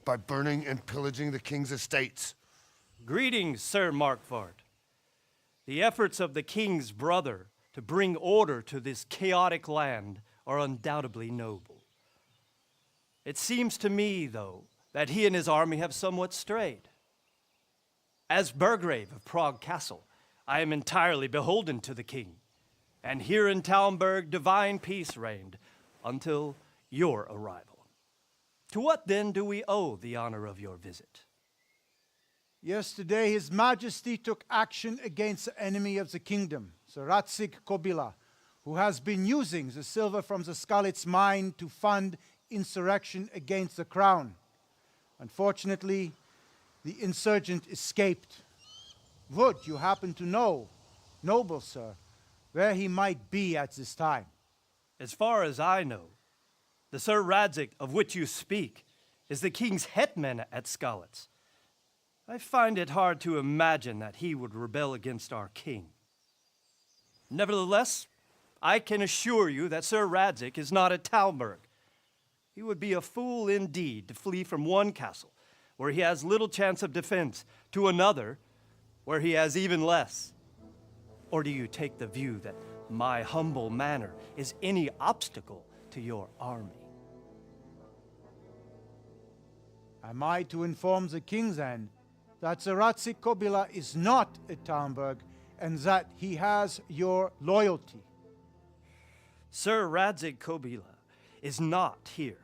by burning and pillaging the king's estates. Greetings, Sir Markwart. The efforts of the king's brother to bring order to this chaotic land are undoubtedly noble. It seems to me, though, that he and his army have somewhat strayed. As Burgrave of Prague Castle, I am entirely beholden to the king, and here in Talmberg divine peace reigned until your arrival. To what then do we owe the honor of your visit? Yesterday, His Majesty took action against the enemy of the kingdom, Sir Radzig Kobyla, who has been using the silver from the Skalitz mine to fund insurrection against the crown. Unfortunately, the insurgent escaped. Would you happen to know, noble sir, where he might be at this time? As far as I know, the Sir Radzig of which you speak is the king's hetman at Skalitz. I find it hard to imagine that he would rebel against our king. Nevertheless, I can assure you that Sir Radzig is not at Talmberg. He would be a fool indeed to flee from one castle, where he has little chance of defense, to another, where he has even less. Or do you take the view that my humble manner is any obstacle to your army? Am I to inform the king then that Sir Radzig Kobyla is not at Talmberg and that he has your loyalty? Sir Radzig Kobyla is not here,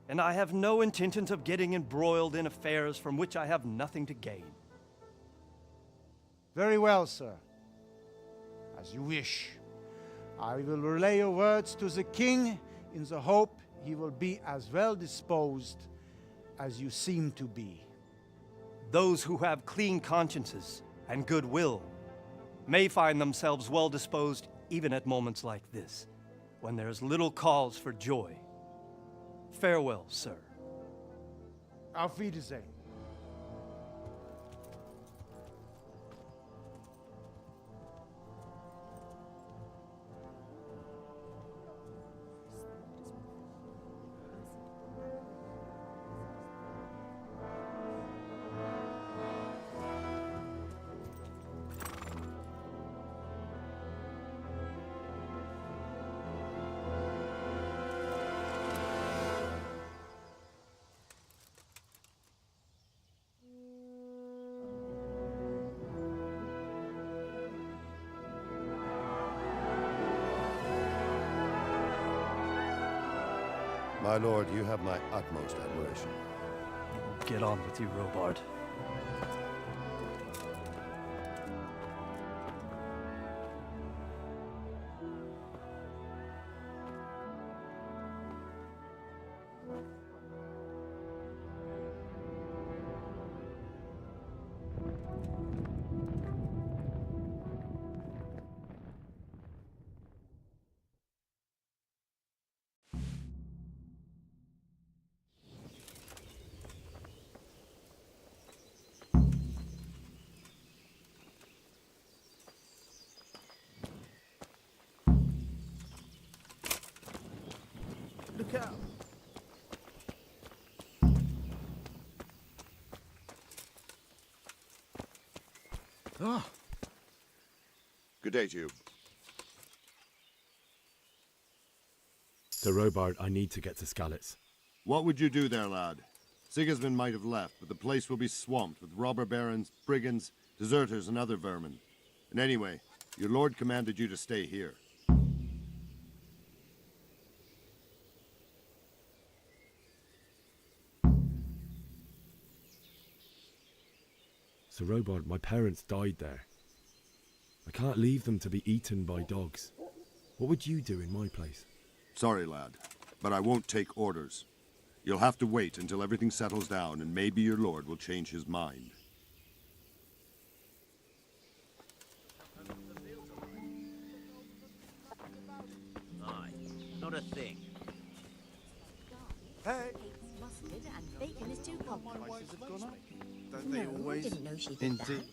and I have no intentions of getting embroiled in affairs from which I have nothing to gain. Very well, sir. As you wish. I will relay your words to the king in the hope he will be as well disposed as you seem to be. Those who have clean consciences and goodwill may find themselves well disposed even at moments like this, when there is little cause for joy. Farewell, sir. Auf Wiedersehen. My lord, you have my utmost admiration. Get on with you, Robard. Look out! Ah. Good day to you. Sir Robard, I need to get to Skalitz. What would you do there, lad? Sigismund might have left, but the place will be swamped with robber barons, brigands, deserters, and other vermin. And anyway, your lord commanded you to stay here. Sir Robard, my parents died there. I can't leave them to be eaten by dogs. What would you do in my place? Sorry, lad, but I won't take orders. You'll have to wait until everything settles down, and maybe your lord will change his mind. Aye, not a thing. Hey! Mustard and bacon is too common. Prices have gone up. Don't they always? Didn't know she did Indeed. that.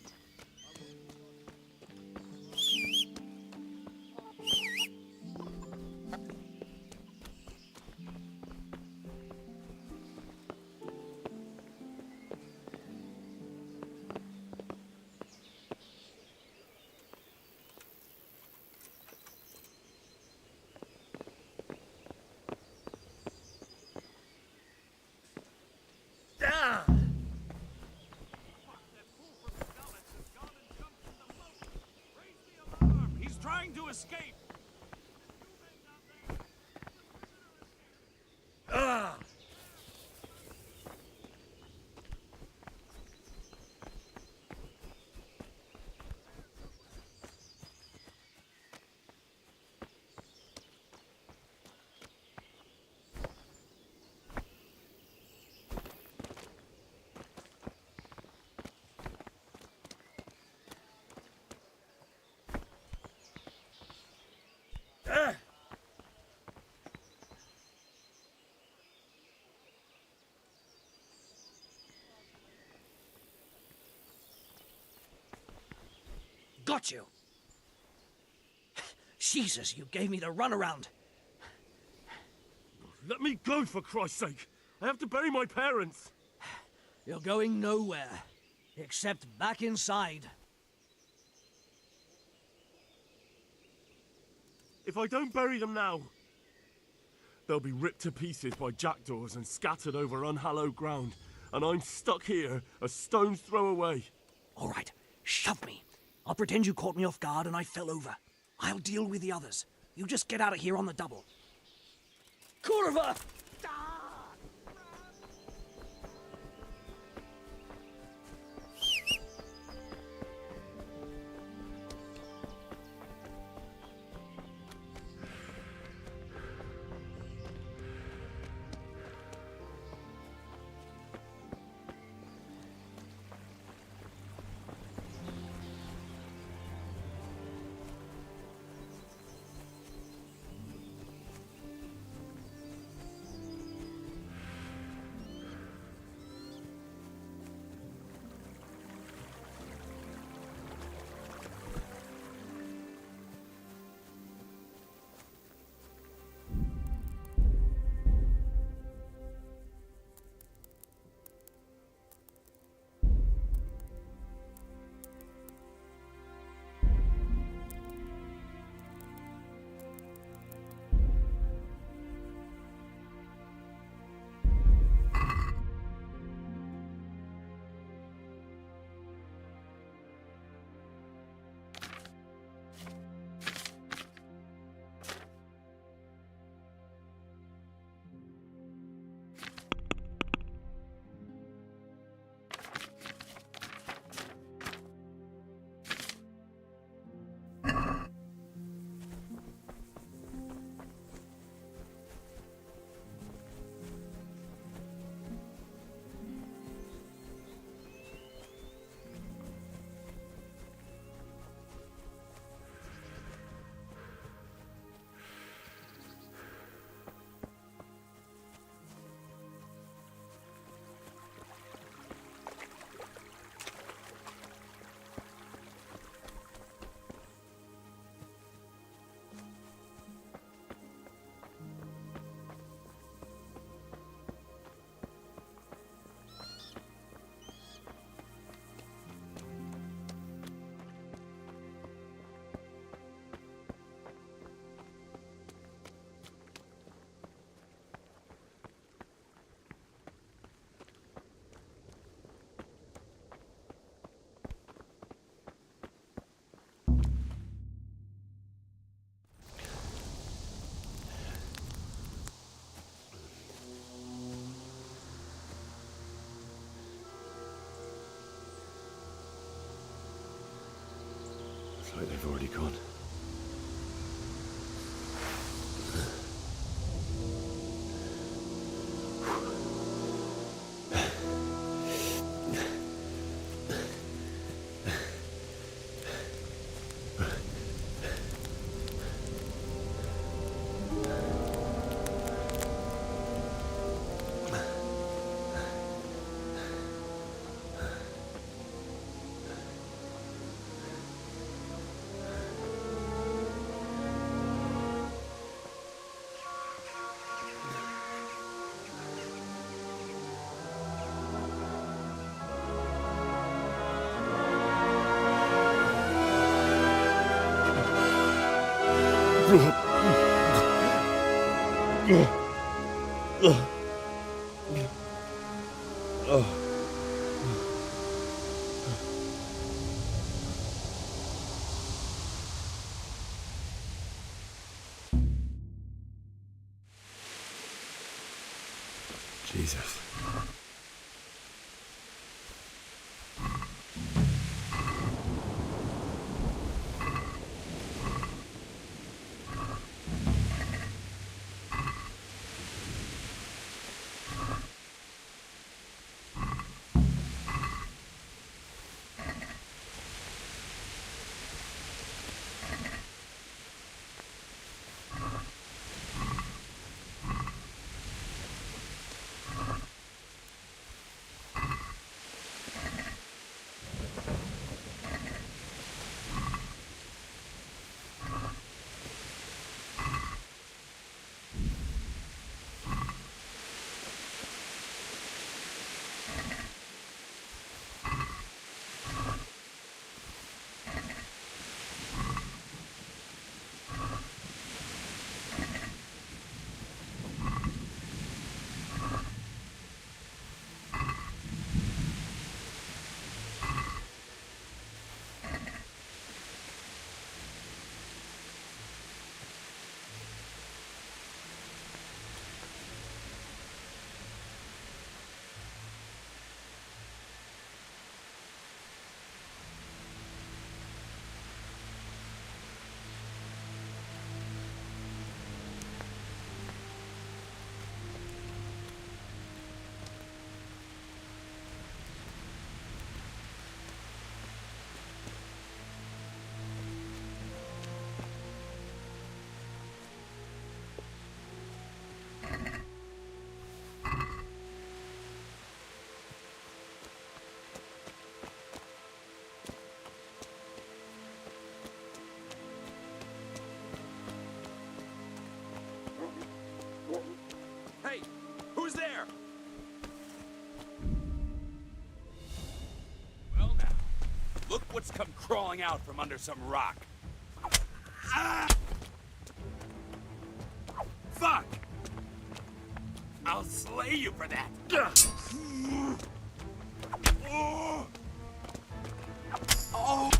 He's trying to escape! Ah! Got you! Jesus, you gave me the runaround! Let me go, for Christ's sake! I have to bury my parents! You're going nowhere, except back inside. If I don't bury them now, they'll be ripped to pieces by jackdaws and scattered over unhallowed ground, and I'm stuck here, a stone's throw away. All right, shove me. I'll pretend you caught me off guard and I fell over. I'll deal with the others. You just get out of here on the double. Kurva! Looks like they've already gone. Jesus. Hey, who's there? Well now, look what's come crawling out from under some rock. Ah! Fuck! I'll slay you for that. Oh! Oh!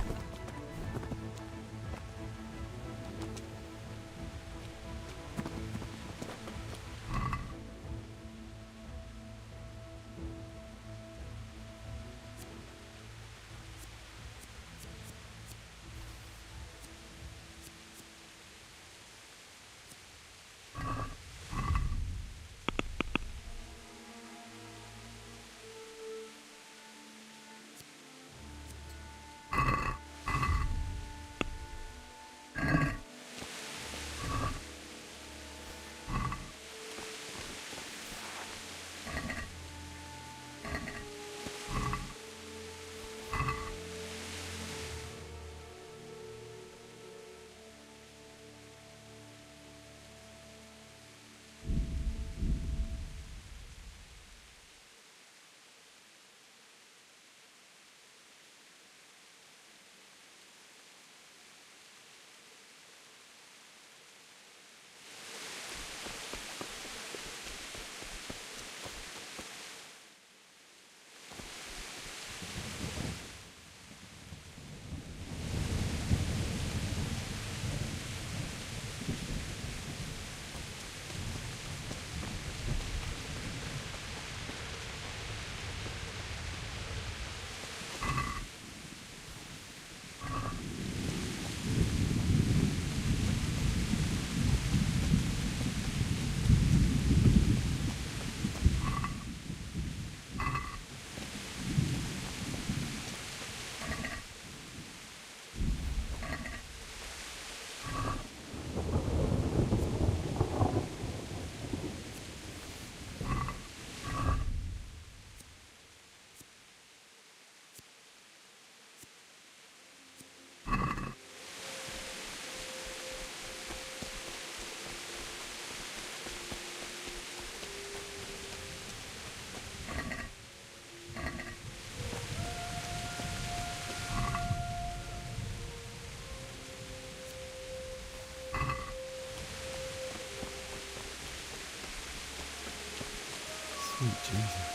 Jesus.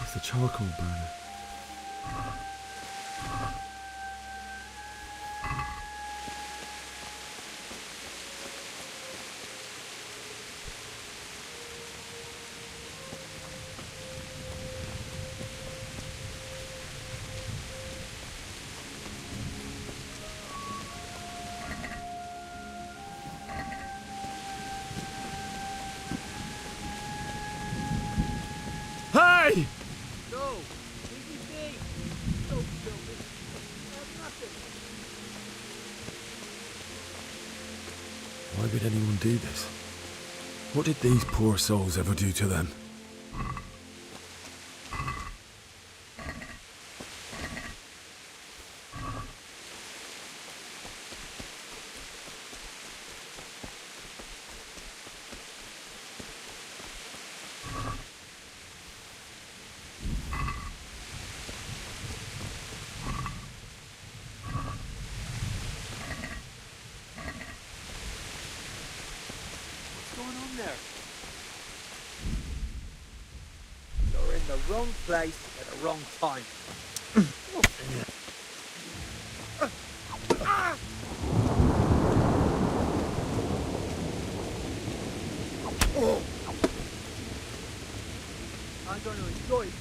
It's the charcoal burner. Hey! No! Leave me be! Don't kill me! I have nothing! Why would anyone do this? What did these poor souls ever do to them? What's going on there? You're in the wrong place at the wrong time. I'm going to enjoy it.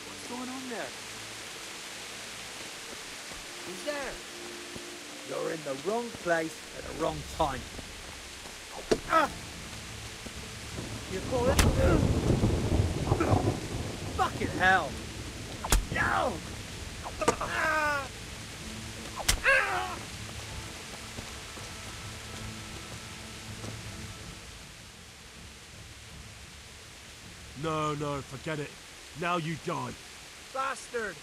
What's going on there? Who's there? You're in the wrong place at the wrong time. You call it? Fucking hell! No! No, forget it. Now you die. Bastard!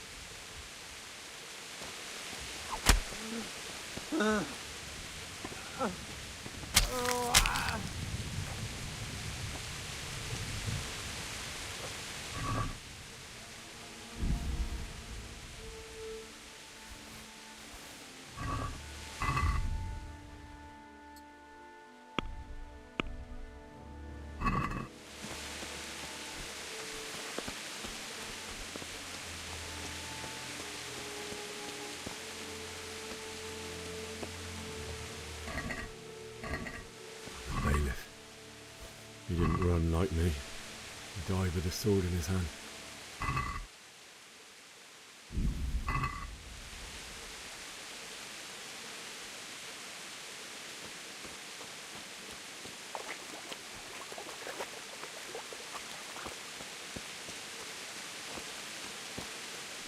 Bailiff. He didn't run like me. He died with a sword in his hand.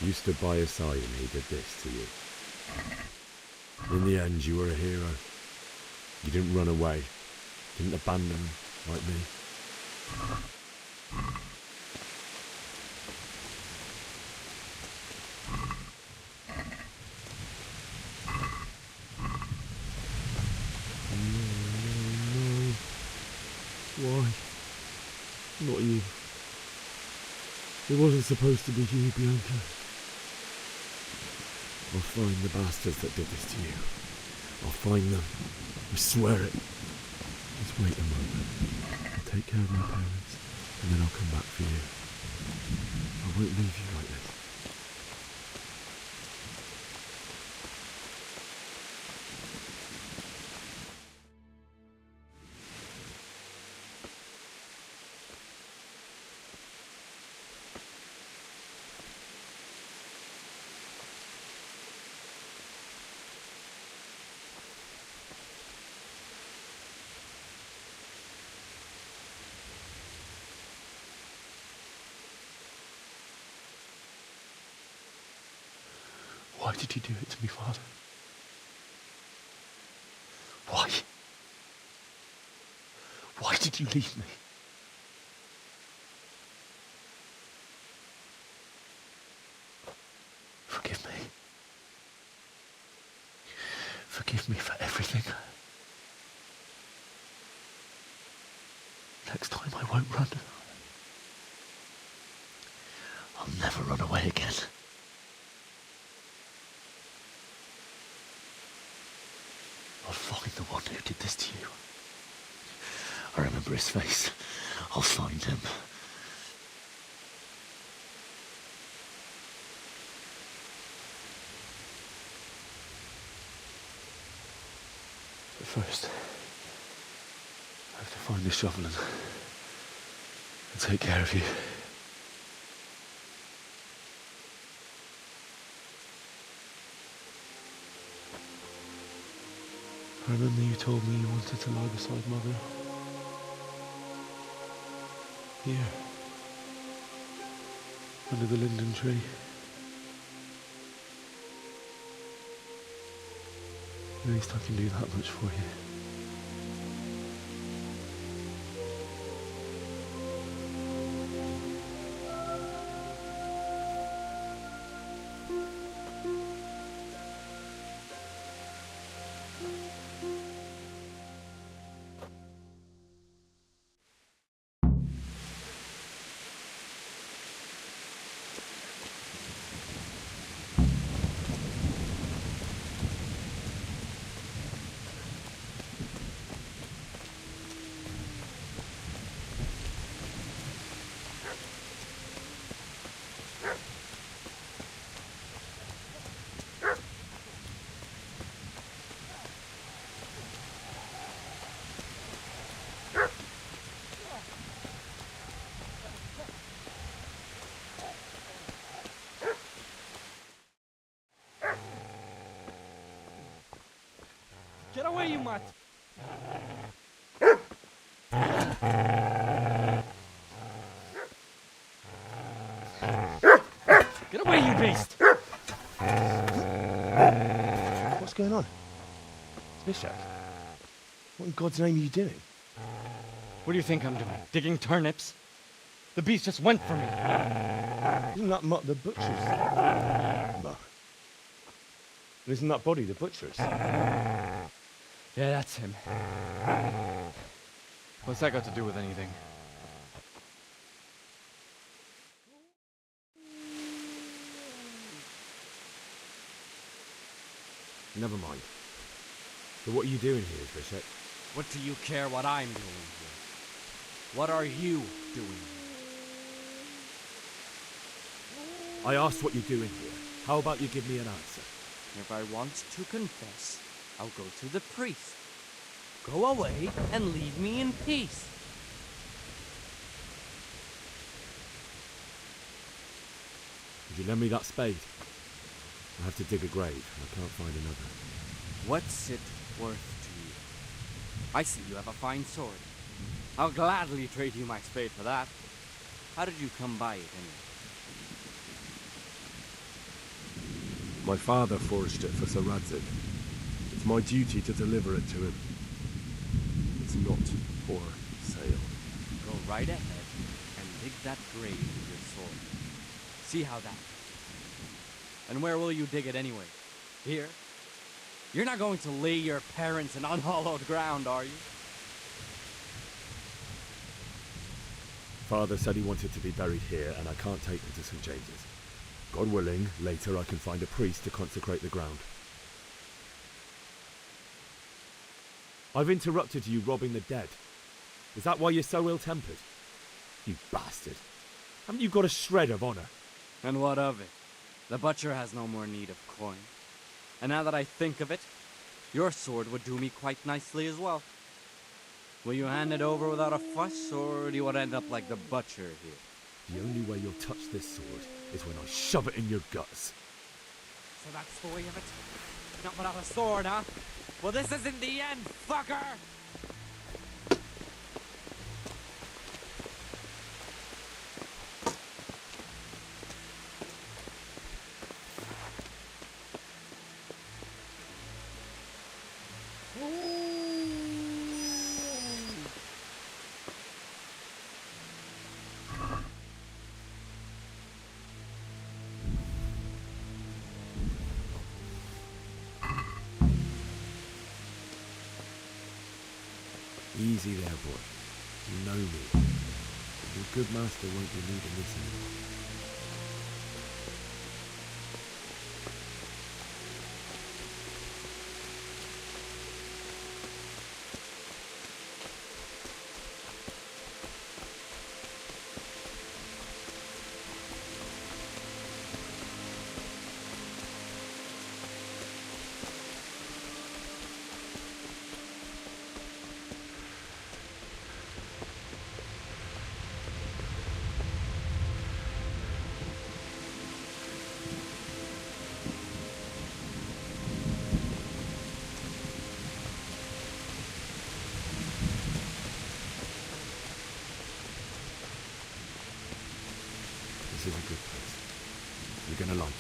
You stood by his side and he did this to you. In the end, you were a hero. You didn't run away. Didn't abandon him like me. Why? Not you. It wasn't supposed to be you, Bianca. I'll find the bastards that did this to you. I'll find them. I swear it. Just wait a moment. I'll take care of my parents, and then I'll come back for you. I won't leave you like this. Why did you do it to me, Father? Why? Why did you leave me? Forgive me. Forgive me for everything. Next time I won't run. I'll never run away again. I'll find the one who did this to you. I remember his face. I'll find him. But first, I have to find the shovel and take care of you. I remember you told me you wanted to lie beside Mother. Here. Under the linden tree. At least I can do that much for you. Get away, you mutt! Get away, you beast! What's going on? Bishop? What in God's name are you doing? What do you think I'm doing? Digging turnips? The beast just went for me. Isn't that Mutt the butcher's? No. Isn't that body the butcher's? Yeah, that's him. What's that got to do with anything? Never mind. But what are you doing here, Bishop? What do you care what I'm doing here? What are you doing here? I asked what you're doing here. How about you give me an answer? If I want to confess, I'll go to the priest. Go away and leave me in peace. Would you lend me that spade? I have to dig a grave. I can't find another. What's it worth to you? I see you have a fine sword. I'll gladly trade you my spade for that. How did you come by it anyway? My father forged it for Sir Radzig. It's my duty to deliver it to him. It's not for sale. Go right ahead and dig that grave with your sword. See how that goes. And where will you dig it anyway? Here? You're not going to lay your parents in unhallowed ground, are you? Father said he wanted to be buried here, and I can't take him to St. James's. God willing, later I can find a priest to consecrate the ground. I've interrupted you robbing the dead. Is that why you're so ill-tempered? You bastard. Haven't you got a shred of honor? And what of it? The butcher has no more need of coin. And now that I think of it, your sword would do me quite nicely as well. Will you hand it over without a fuss, or do you want to end up like the butcher here? The only way you'll touch this sword is when I shove it in your guts. So that's the way of it? Not without a sword, huh? Well, this isn't the end, fucker! Easy there, boy. You know me. Your good master won't be needing this anymore. This is a good place. You're gonna like it.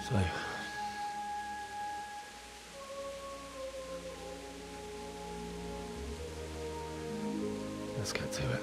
So, let's get to it.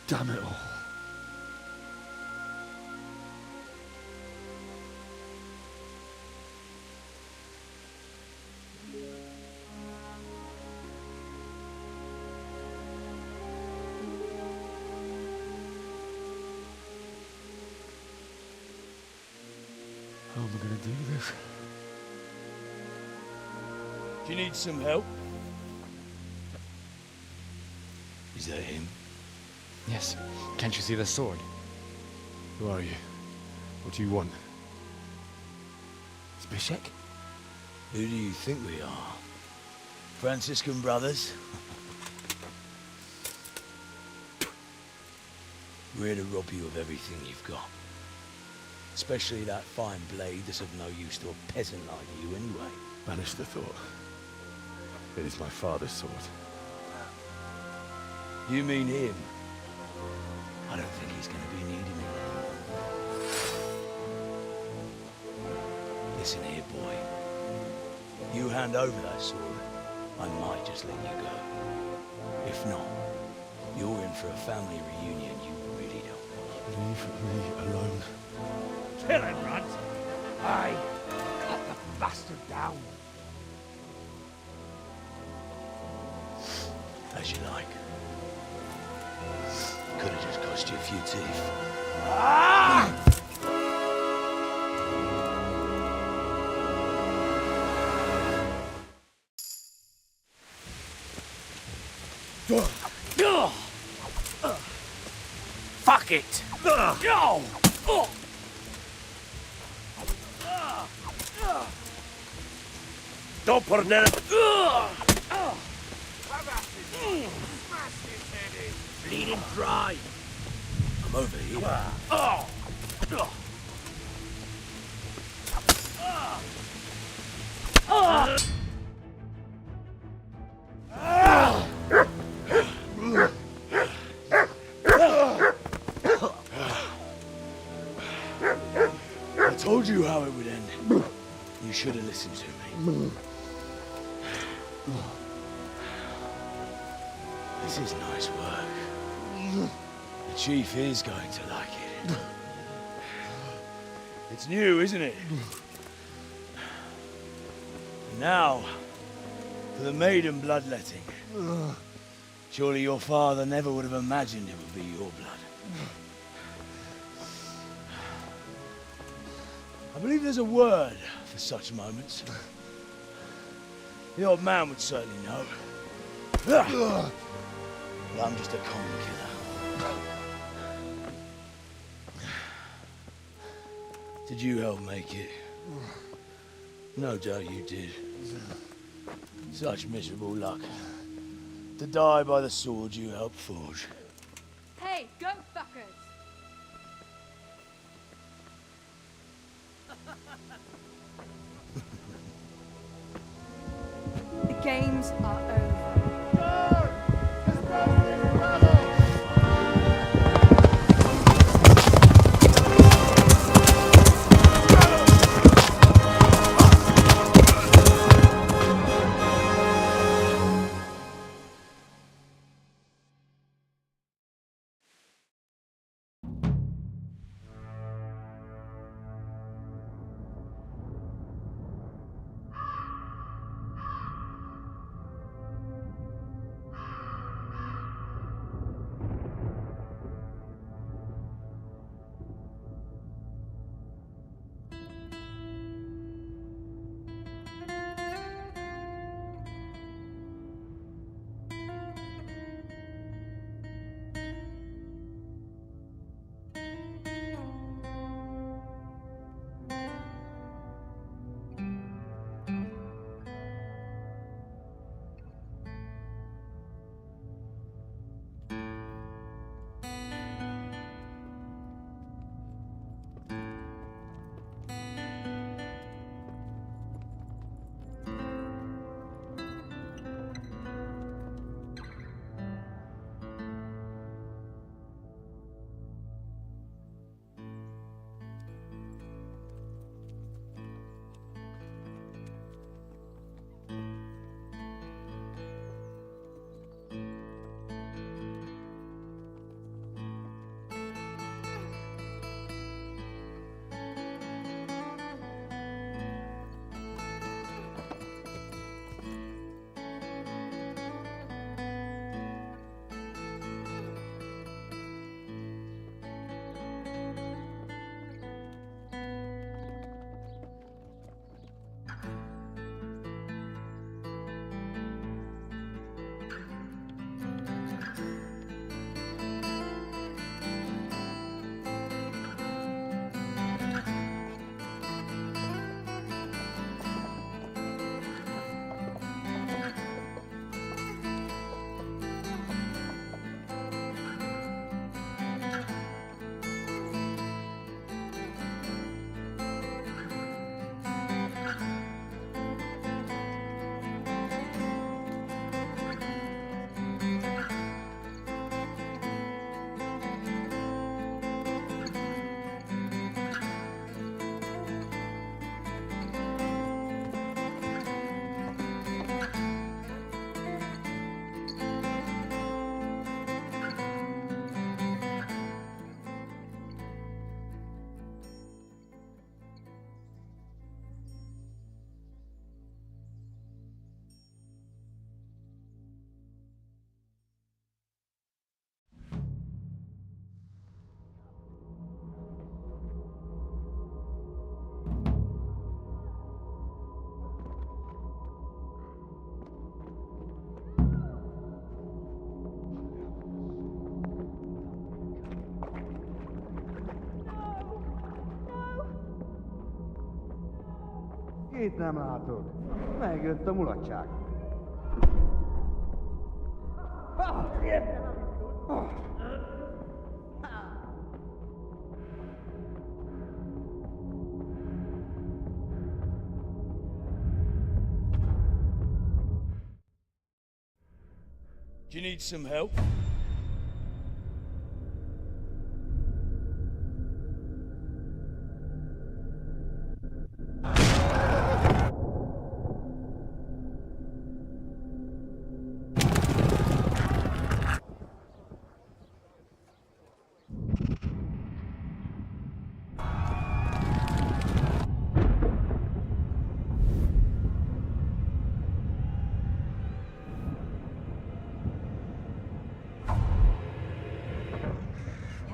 Damn it all. How am I going to do this? Do you need some help? Is that him? Yes. Can't you see the sword? Who are you? What do you want? Zbyszek? Who do you think we are? Franciscan brothers? We're here to rob you of everything you've got. Especially that fine blade that's of no use to a peasant like you anyway. Banish the thought. It is my father's sword. You mean him? I don't think he's going to be needing it anymore. Listen here, boy. You hand over that sword, I might just let you go. If not, you're in for a family reunion you really don't want. Leave me alone. Kill him, Runt! Aye. bastard down. As you like. Could have just cost you a few teeth. Fuck it! No! Don't put it in. Bleeding dry. I'm over here. I told you how it would end. You should have listened to me. This is nice work. The chief is going to like it. It's new, isn't it? Now, for the maiden bloodletting. Surely your father never would have imagined it would be your blood. I believe there's a word for such moments. The old man would certainly know. But I'm just a common killer. Did you help make it? No doubt you did. Such miserable luck. To die by the sword you helped forge. Hey, go fuckers! The games are over. Két nem látok. Megjött a mulatság. Do you need some help?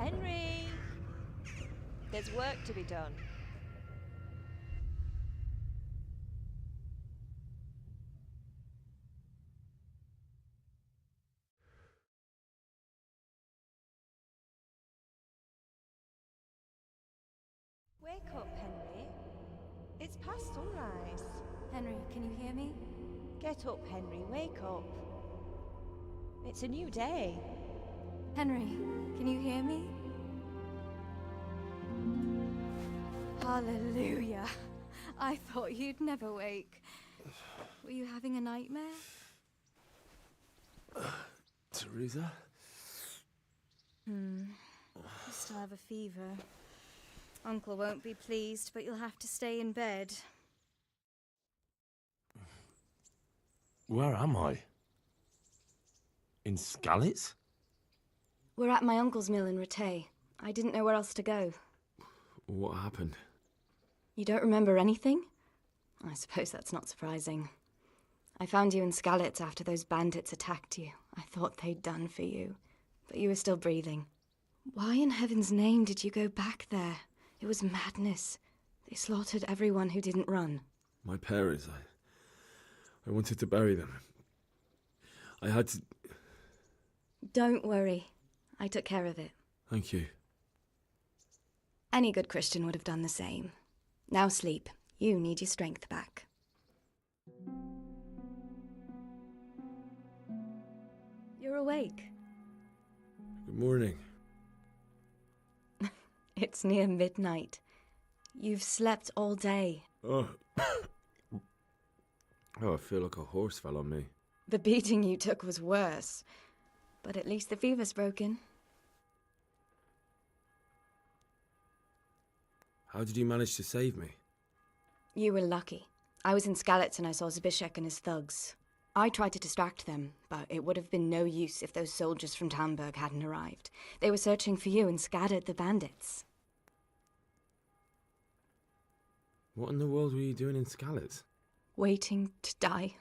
Henry! There's work to be done. Wake up, Henry. It's past sunrise. Henry, can you hear me? Get up, Henry. Wake up. It's a new day. Henry, can you hear me? Hallelujah. I thought you'd never wake. Were you having a nightmare? Teresa? You still have a fever. Uncle won't be pleased, but you'll have to stay in bed. Where am I? In Skalitz? We're at my uncle's mill in Rattay. I didn't know where else to go. What happened? You don't remember anything? I suppose that's not surprising. I found you in Skalitz after those bandits attacked you. I thought they'd done for you, but you were still breathing. Why in heaven's name did you go back there? It was madness. They slaughtered everyone who didn't run. My parents, I wanted to bury them. I had to... Don't worry. I took care of it. Thank you. Any good Christian would have done the same. Now sleep. You need your strength back. You're awake. Good morning. It's near midnight. You've slept all day. Oh. I feel like a horse fell on me. The beating you took was worse. But at least the fever's broken. How did you manage to save me? You were lucky. I was in Skalitz and I saw Zbyszek and his thugs. I tried to distract them, but it would have been no use if those soldiers from Tamburg hadn't arrived. They were searching for you and scattered the bandits. What in the world were you doing in Skalitz? Waiting to die.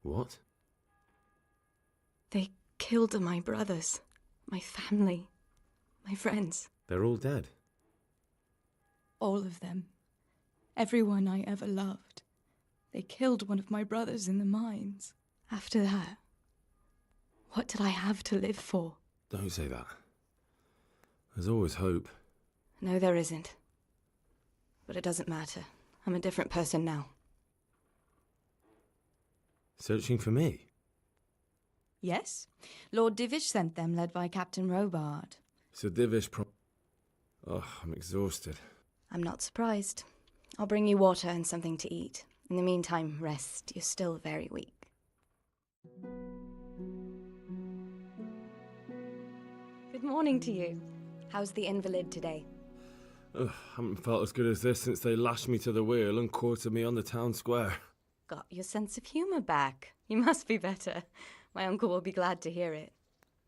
What? They killed my brothers, my family, my friends. They're all dead. All of them. Everyone I ever loved. They killed one of my brothers in the mines. After that, what did I have to live for? Don't say that. There's always hope. No, there isn't. But it doesn't matter. I'm a different person now. Searching for me? Yes. Lord Divish sent them, led by Captain Robard. So Divish Oh, I'm exhausted. I'm not surprised. I'll bring you water and something to eat. In the meantime, rest. You're still very weak. Good morning to you. How's the invalid today? Ugh, haven't felt as good as this since they lashed me to the wheel and quartered me on the town square. Got your sense of humour back. You must be better. My uncle will be glad to hear it.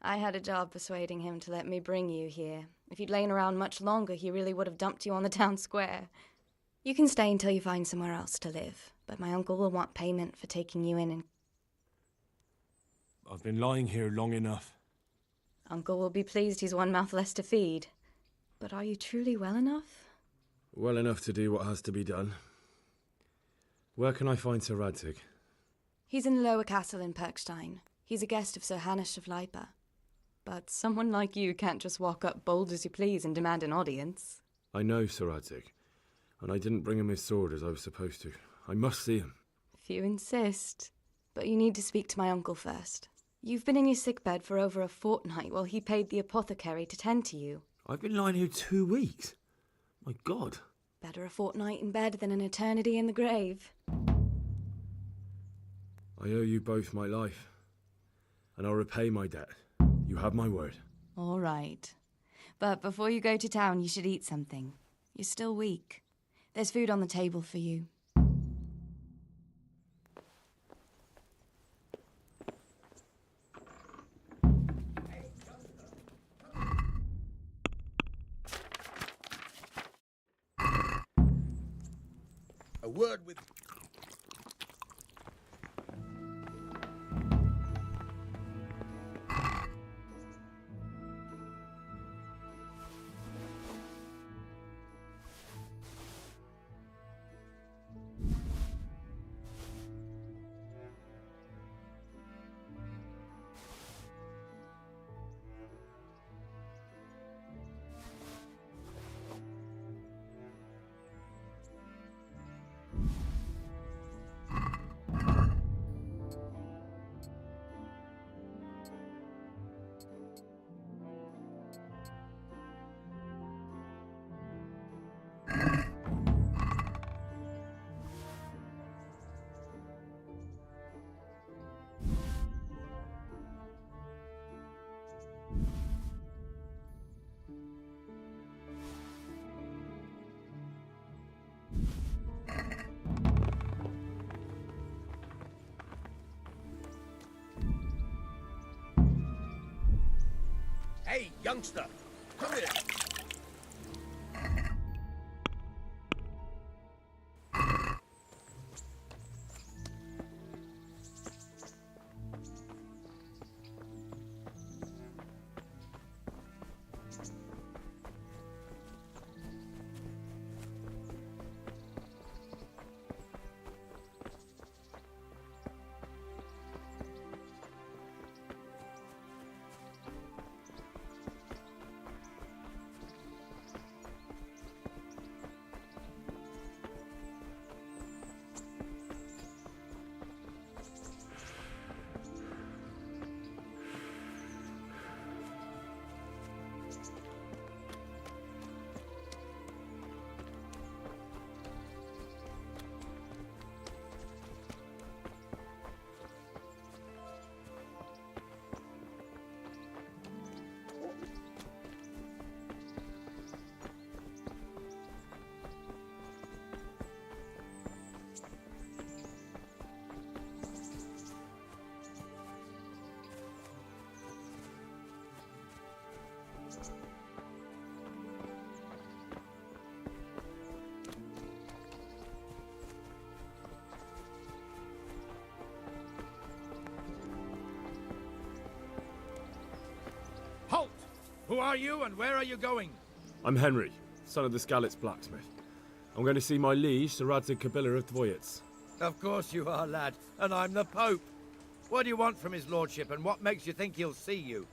I had a job persuading him to let me bring you here. If you'd lain around much longer, he really would have dumped you on the town square. You can stay until you find somewhere else to live, but my uncle will want payment for taking you in and... I've been lying here long enough. Uncle will be pleased he's one mouth less to feed. But are you truly well enough? Well enough to do what has to be done. Where can I find Sir Radzig? He's in the lower castle in Perkstein. He's a guest of Sir Hanush of Leipa. But someone like you can't just walk up bold as you please and demand an audience. I know Sir Radzig, and I didn't bring him his sword as I was supposed to. I must see him. If you insist. But you need to speak to my uncle first. You've been in your sickbed for over a fortnight while he paid the apothecary to tend to you. I've been lying here 2 weeks. My God. Better a fortnight in bed than an eternity in the grave. I owe you both my life. And I'll repay my debt. You have my word. All right. But before you go to town, you should eat something. You're still weak. There's food on the table for you. A word with... Hey, youngster! Come here! Halt! Who are you and where are you going? I'm Henry, son of the Skalitz blacksmith. I'm going to see my liege, Sir Radzig Kobyla of Dvoyitz. Of course you are, lad, and I'm the Pope. What do you want from his lordship, and what makes you think he'll see you?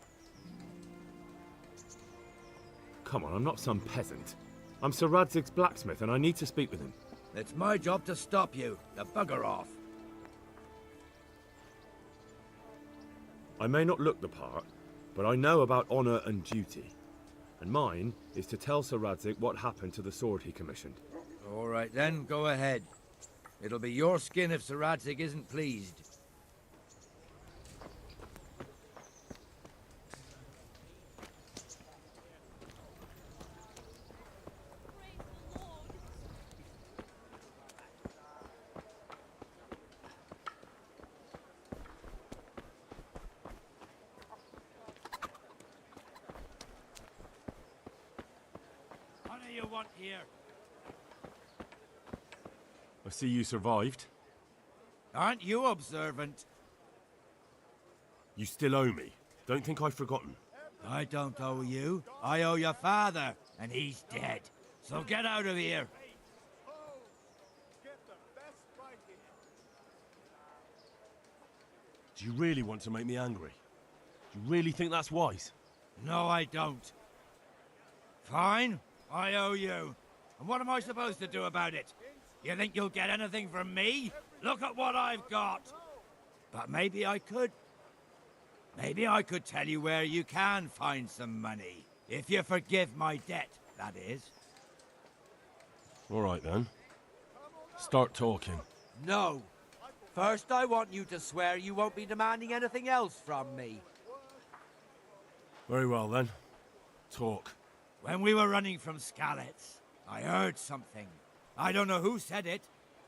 Come on, I'm not some peasant. I'm Sir Radzig's blacksmith, and I need to speak with him. It's my job to stop you. Now bugger off. I may not look the part, but I know about honour and duty. And mine is to tell Sir Radzig what happened to the sword he commissioned. All right then, go ahead. It'll be your skin if Sir Radzig isn't pleased. What do you want here? I see you survived. Aren't you observant? You still owe me. Don't think I've forgotten. I don't owe you. I owe your father, and he's dead. So get out of here. Do you really want to make me angry? Do you really think that's wise? No, I don't. Fine, I owe you. And what am I supposed to do about it? You think you'll get anything from me? Look at what I've got. But maybe I could. Maybe I could tell you where you can find some money. If you forgive my debt, that is. All right, then. Start talking. No. First, I want you to swear you won't be demanding anything else from me. Very well, then. Talk. When we were running from Skalitz, I heard something. I don't know who said it.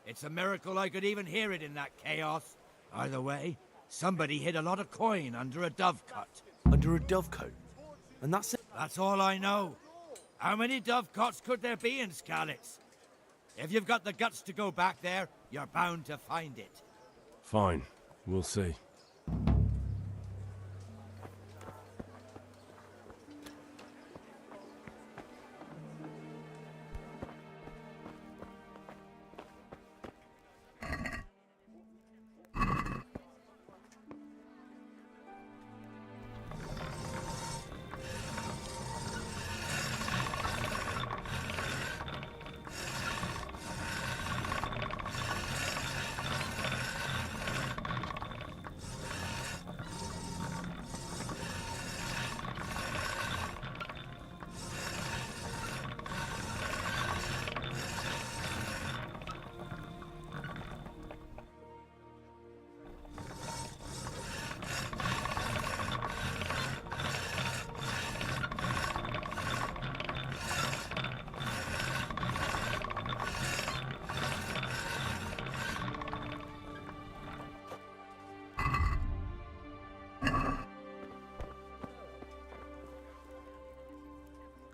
It's a miracle I could even hear it in that chaos. Either way, somebody hid a lot of coin under a dovecote. Under a dovecote? And that's it? That's all I know. How many dovecotes could there be in Skalitz? If you've got the guts to go back there, you're bound to find it. Fine. We'll see.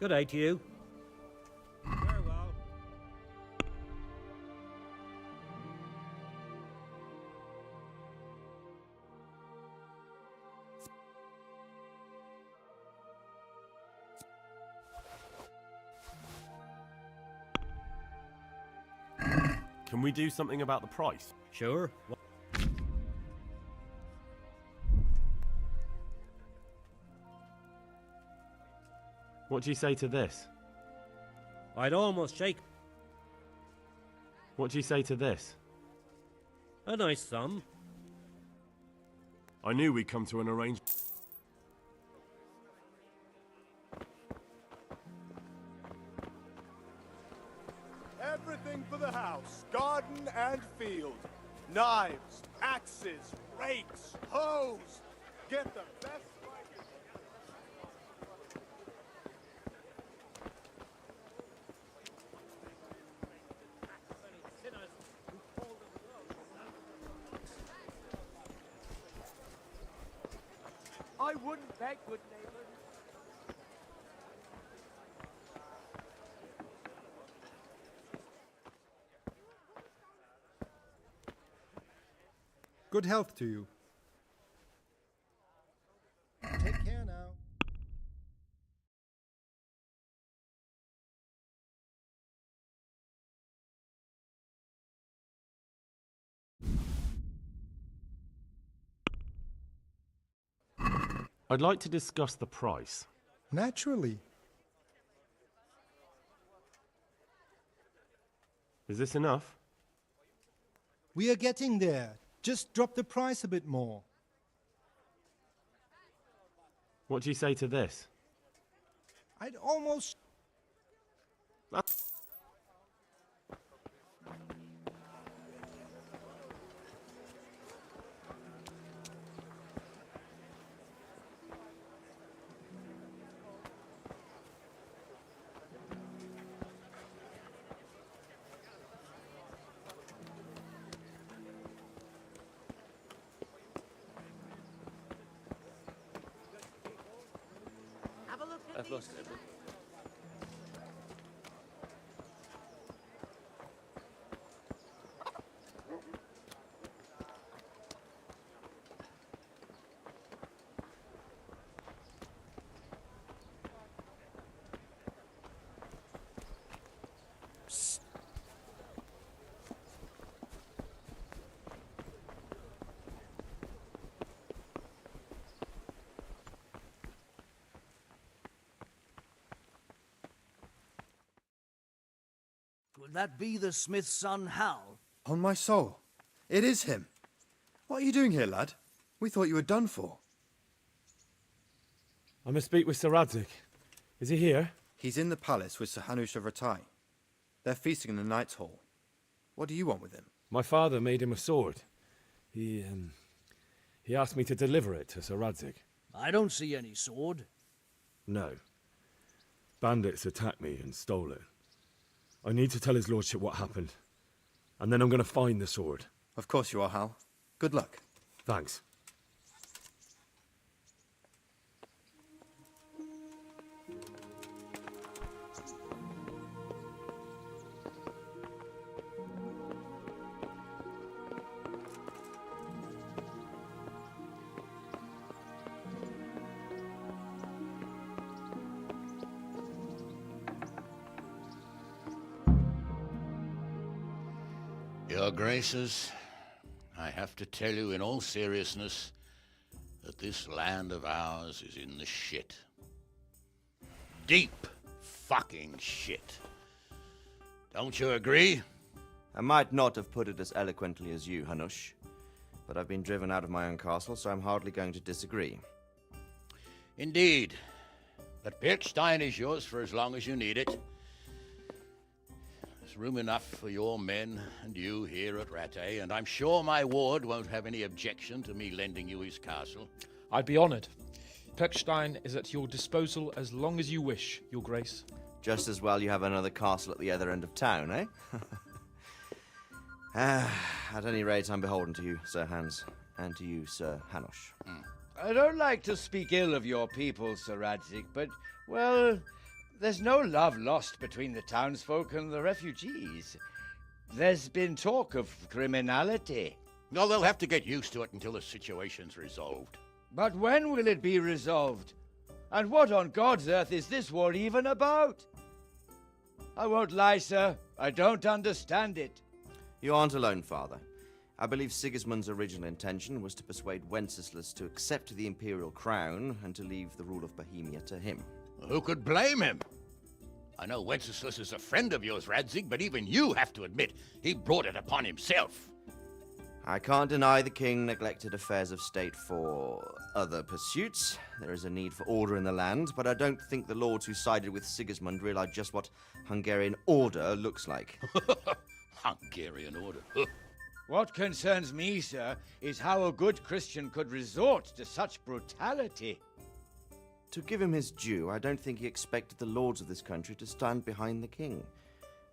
Good day to you. Very well. Can we do something about the price? Sure. What do you say to this? I'd almost shake. What do you say to this? A nice sum. I knew we'd come to an arrangement. Everything for the house, garden and field. Knives, axes, rakes, hoes. Get the best. I wouldn't beg, good neighbor. Good health to you. Take care now. I'd like to discuss the price. Naturally. Is this enough? We are getting there. Just drop the price a bit more. What do you say to this? I'd almost... I've lost it. Could that be the smith's son, Hal? On my soul. It is him. What are you doing here, lad? We thought you were done for. I must speak with Sir Radzig. Is he here? He's in the palace with Sir Hanush of Rattay. They're feasting in the Knight's Hall. What do you want with him? My father made him a sword. He asked me to deliver it to Sir Radzig. I don't see any sword. No. Bandits attacked me and stole it. I need to tell his lordship what happened. And then I'm going to find the sword. Of course you are, Hal. Good luck. Thanks. Your Graces, I have to tell you in all seriousness that this land of ours is in the shit. Deep fucking shit. Don't you agree? I might not have put it as eloquently as you, Hanush, but I've been driven out of my own castle, so I'm hardly going to disagree. Indeed. But Pirkstein is yours for as long as you need it. There's room enough for your men and you here at Rattay, and I'm sure my ward won't have any objection to me lending you his castle. I'd be honoured. Pirkstein is at your disposal as long as you wish, Your Grace. Just as well you have another castle at the other end of town, eh? At any rate, I'm beholden to you, Sir Hans, and to you, Sir Hanush. I don't like to speak ill of your people, Sir Radzig, but, well, there's no love lost between the townsfolk and the refugees. There's been talk of criminality. Well, they'll have to get used to it until the situation's resolved. But when will it be resolved? And what on God's earth is this war even about? I won't lie, sir. I don't understand it. You aren't alone, Father. I believe Sigismund's original intention was to persuade Wenceslas to accept the imperial crown and to leave the rule of Bohemia to him. Who could blame him? I know Wenceslas is a friend of yours, Radzig, but even you have to admit he brought it upon himself. I can't deny the king neglected affairs of state for other pursuits. There is a need for order in the land, but I don't think the lords who sided with Sigismund realized just what Hungarian order looks like. Hungarian order? What concerns me, sir, is how a good Christian could resort to such brutality. To give him his due, I don't think he expected the lords of this country to stand behind the king.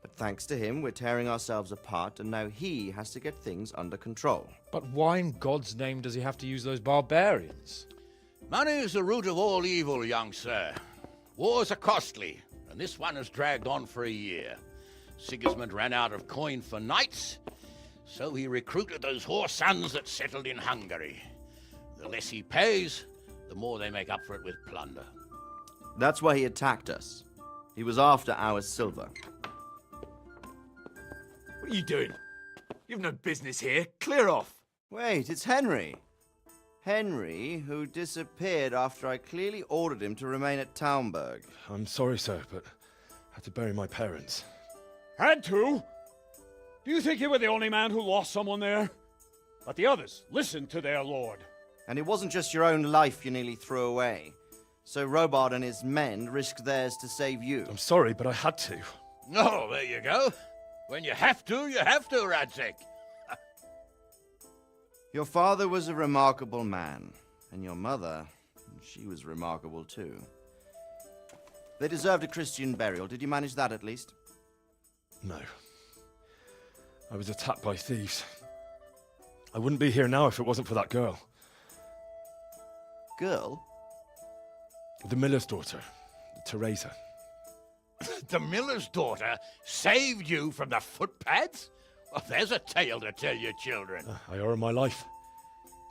But thanks to him, we're tearing ourselves apart, and now he has to get things under control. But why in God's name does he have to use those barbarians? Money is the root of all evil, young sir. Wars are costly, and this one has dragged on for a year. Sigismund ran out of coin for knights, so he recruited those whore sons that settled in Hungary. The less he pays, the more they make up for it with plunder. That's why he attacked us. He was after our silver. What are you doing? You've no business here. Clear off. Wait, it's Henry. Henry, who disappeared after I clearly ordered him to remain at Taunberg. I'm sorry, sir, but I had to bury my parents. Had to? Do you think you were the only man who lost someone there? But the others listened to their lord. And it wasn't just your own life you nearly threw away. So Robard and his men risked theirs to save you. I'm sorry, but I had to. Oh, there you go. When you have to, Radzig. Your father was a remarkable man, and your mother, she was remarkable too. They deserved a Christian burial. Did you manage that at least? No. I was attacked by thieves. I wouldn't be here now if it wasn't for that girl. Girl? The miller's daughter, Teresa. The miller's daughter saved you from the footpads? Well, there's a tale to tell your children. I owe her my life.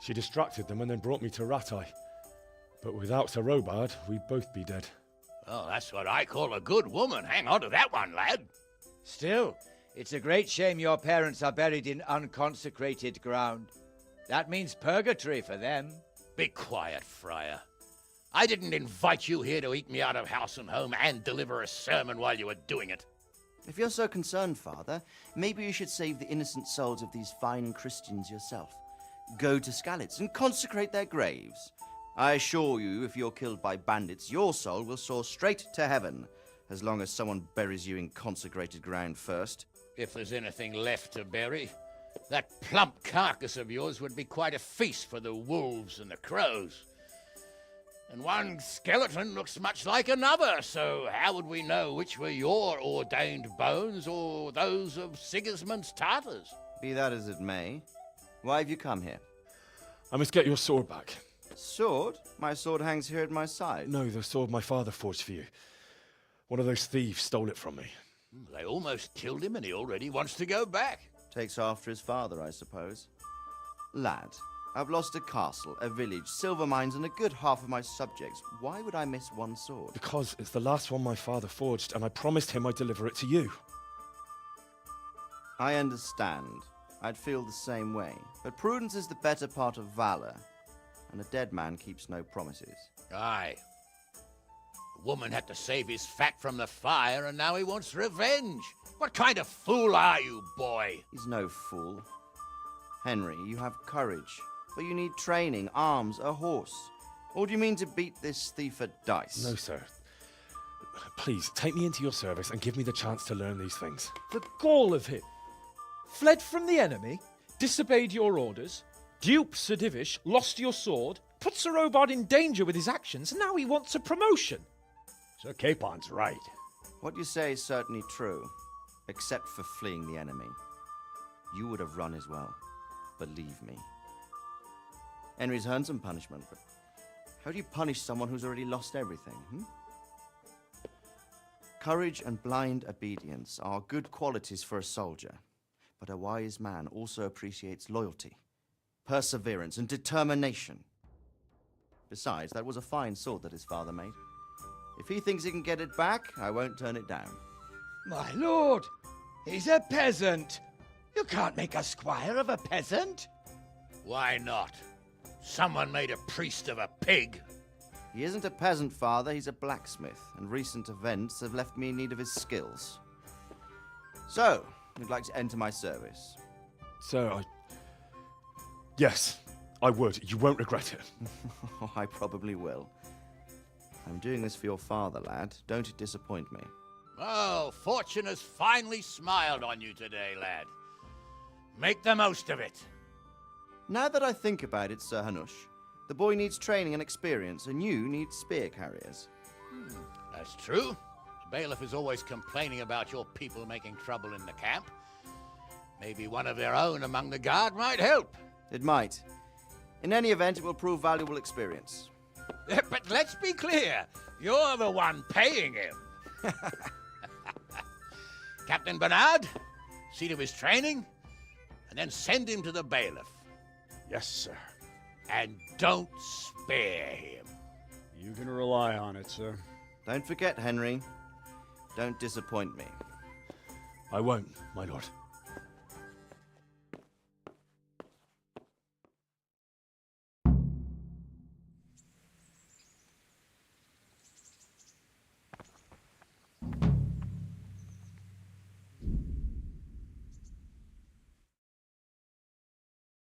She distracted them and then brought me to Rattay. But without Sir Robard, we'd both be dead. Oh, that's what I call a good woman. Hang on to that one, lad. Still, it's a great shame your parents are buried in unconsecrated ground. That means purgatory for them. Be quiet, Friar. I didn't invite you here to eat me out of house and home and deliver a sermon while you were doing it. If you're so concerned, Father, maybe you should save the innocent souls of these fine Christians yourself. Go to Skalitz and consecrate their graves. I assure you, if you're killed by bandits, your soul will soar straight to heaven, as long as someone buries you in consecrated ground first. If there's anything left to bury, that plump carcass of yours would be quite a feast for the wolves and the crows. And one skeleton looks much like another, so how would we know which were your ordained bones or those of Sigismund's Tartars? Be that as it may, why have you come here? I must get your sword back. Sword? My sword hangs here at my side. No, the sword my father forged for you. One of those thieves stole it from me. They almost killed him and he already wants to go back. Takes after his father, I suppose. Lad, I've lost a castle, a village, silver mines, and a good half of my subjects. Why would I miss one sword? Because it's the last one my father forged, and I promised him I'd deliver it to you. I understand. I'd feel the same way. But prudence is the better part of valor, and a dead man keeps no promises. Aye. The woman had to save his fat from the fire, and now he wants revenge. What kind of fool are you, boy? He's no fool. Henry, you have courage, but you need training, arms, a horse. Or do you mean to beat this thief at dice? No, sir. Please, take me into your service and give me the chance to learn these things. The gall of him. Fled from the enemy, disobeyed your orders, duped Sir Divish, lost your sword, put Sir Robard in danger with his actions, and now he wants a promotion. Sir Capon's right. What you say is certainly true, except for fleeing the enemy. You would have run as well, believe me. Henry's earned some punishment, but how do you punish someone who's already lost everything, Courage and blind obedience are good qualities for a soldier, but a wise man also appreciates loyalty, perseverance, and determination. Besides, that was a fine sword that his father made. If he thinks he can get it back, I won't turn it down. My lord, he's a peasant. You can't make a squire of a peasant. Why not? Someone made a priest of a pig. He isn't a peasant, Father. He's a blacksmith, and recent events have left me in need of his skills. So, you'd like to enter my service? Sir, Yes, I would. You won't regret it. I probably will. I'm doing this for your father, lad. Don't it disappoint me. Oh, fortune has finally smiled on you today, lad. Make the most of it. Now that I think about it, Sir Hanush, the boy needs training and experience, and you need spear carriers. That's true. The bailiff is always complaining about your people making trouble in the camp. Maybe one of their own among the guard might help. It might. In any event, it will prove valuable experience. But let's be clear. You're the one paying him. Captain Bernard, see to his training, and then send him to the bailiff. Yes, sir. And don't spare him. You can rely on it, sir. Don't forget, Henry. Don't disappoint me. I won't, my lord.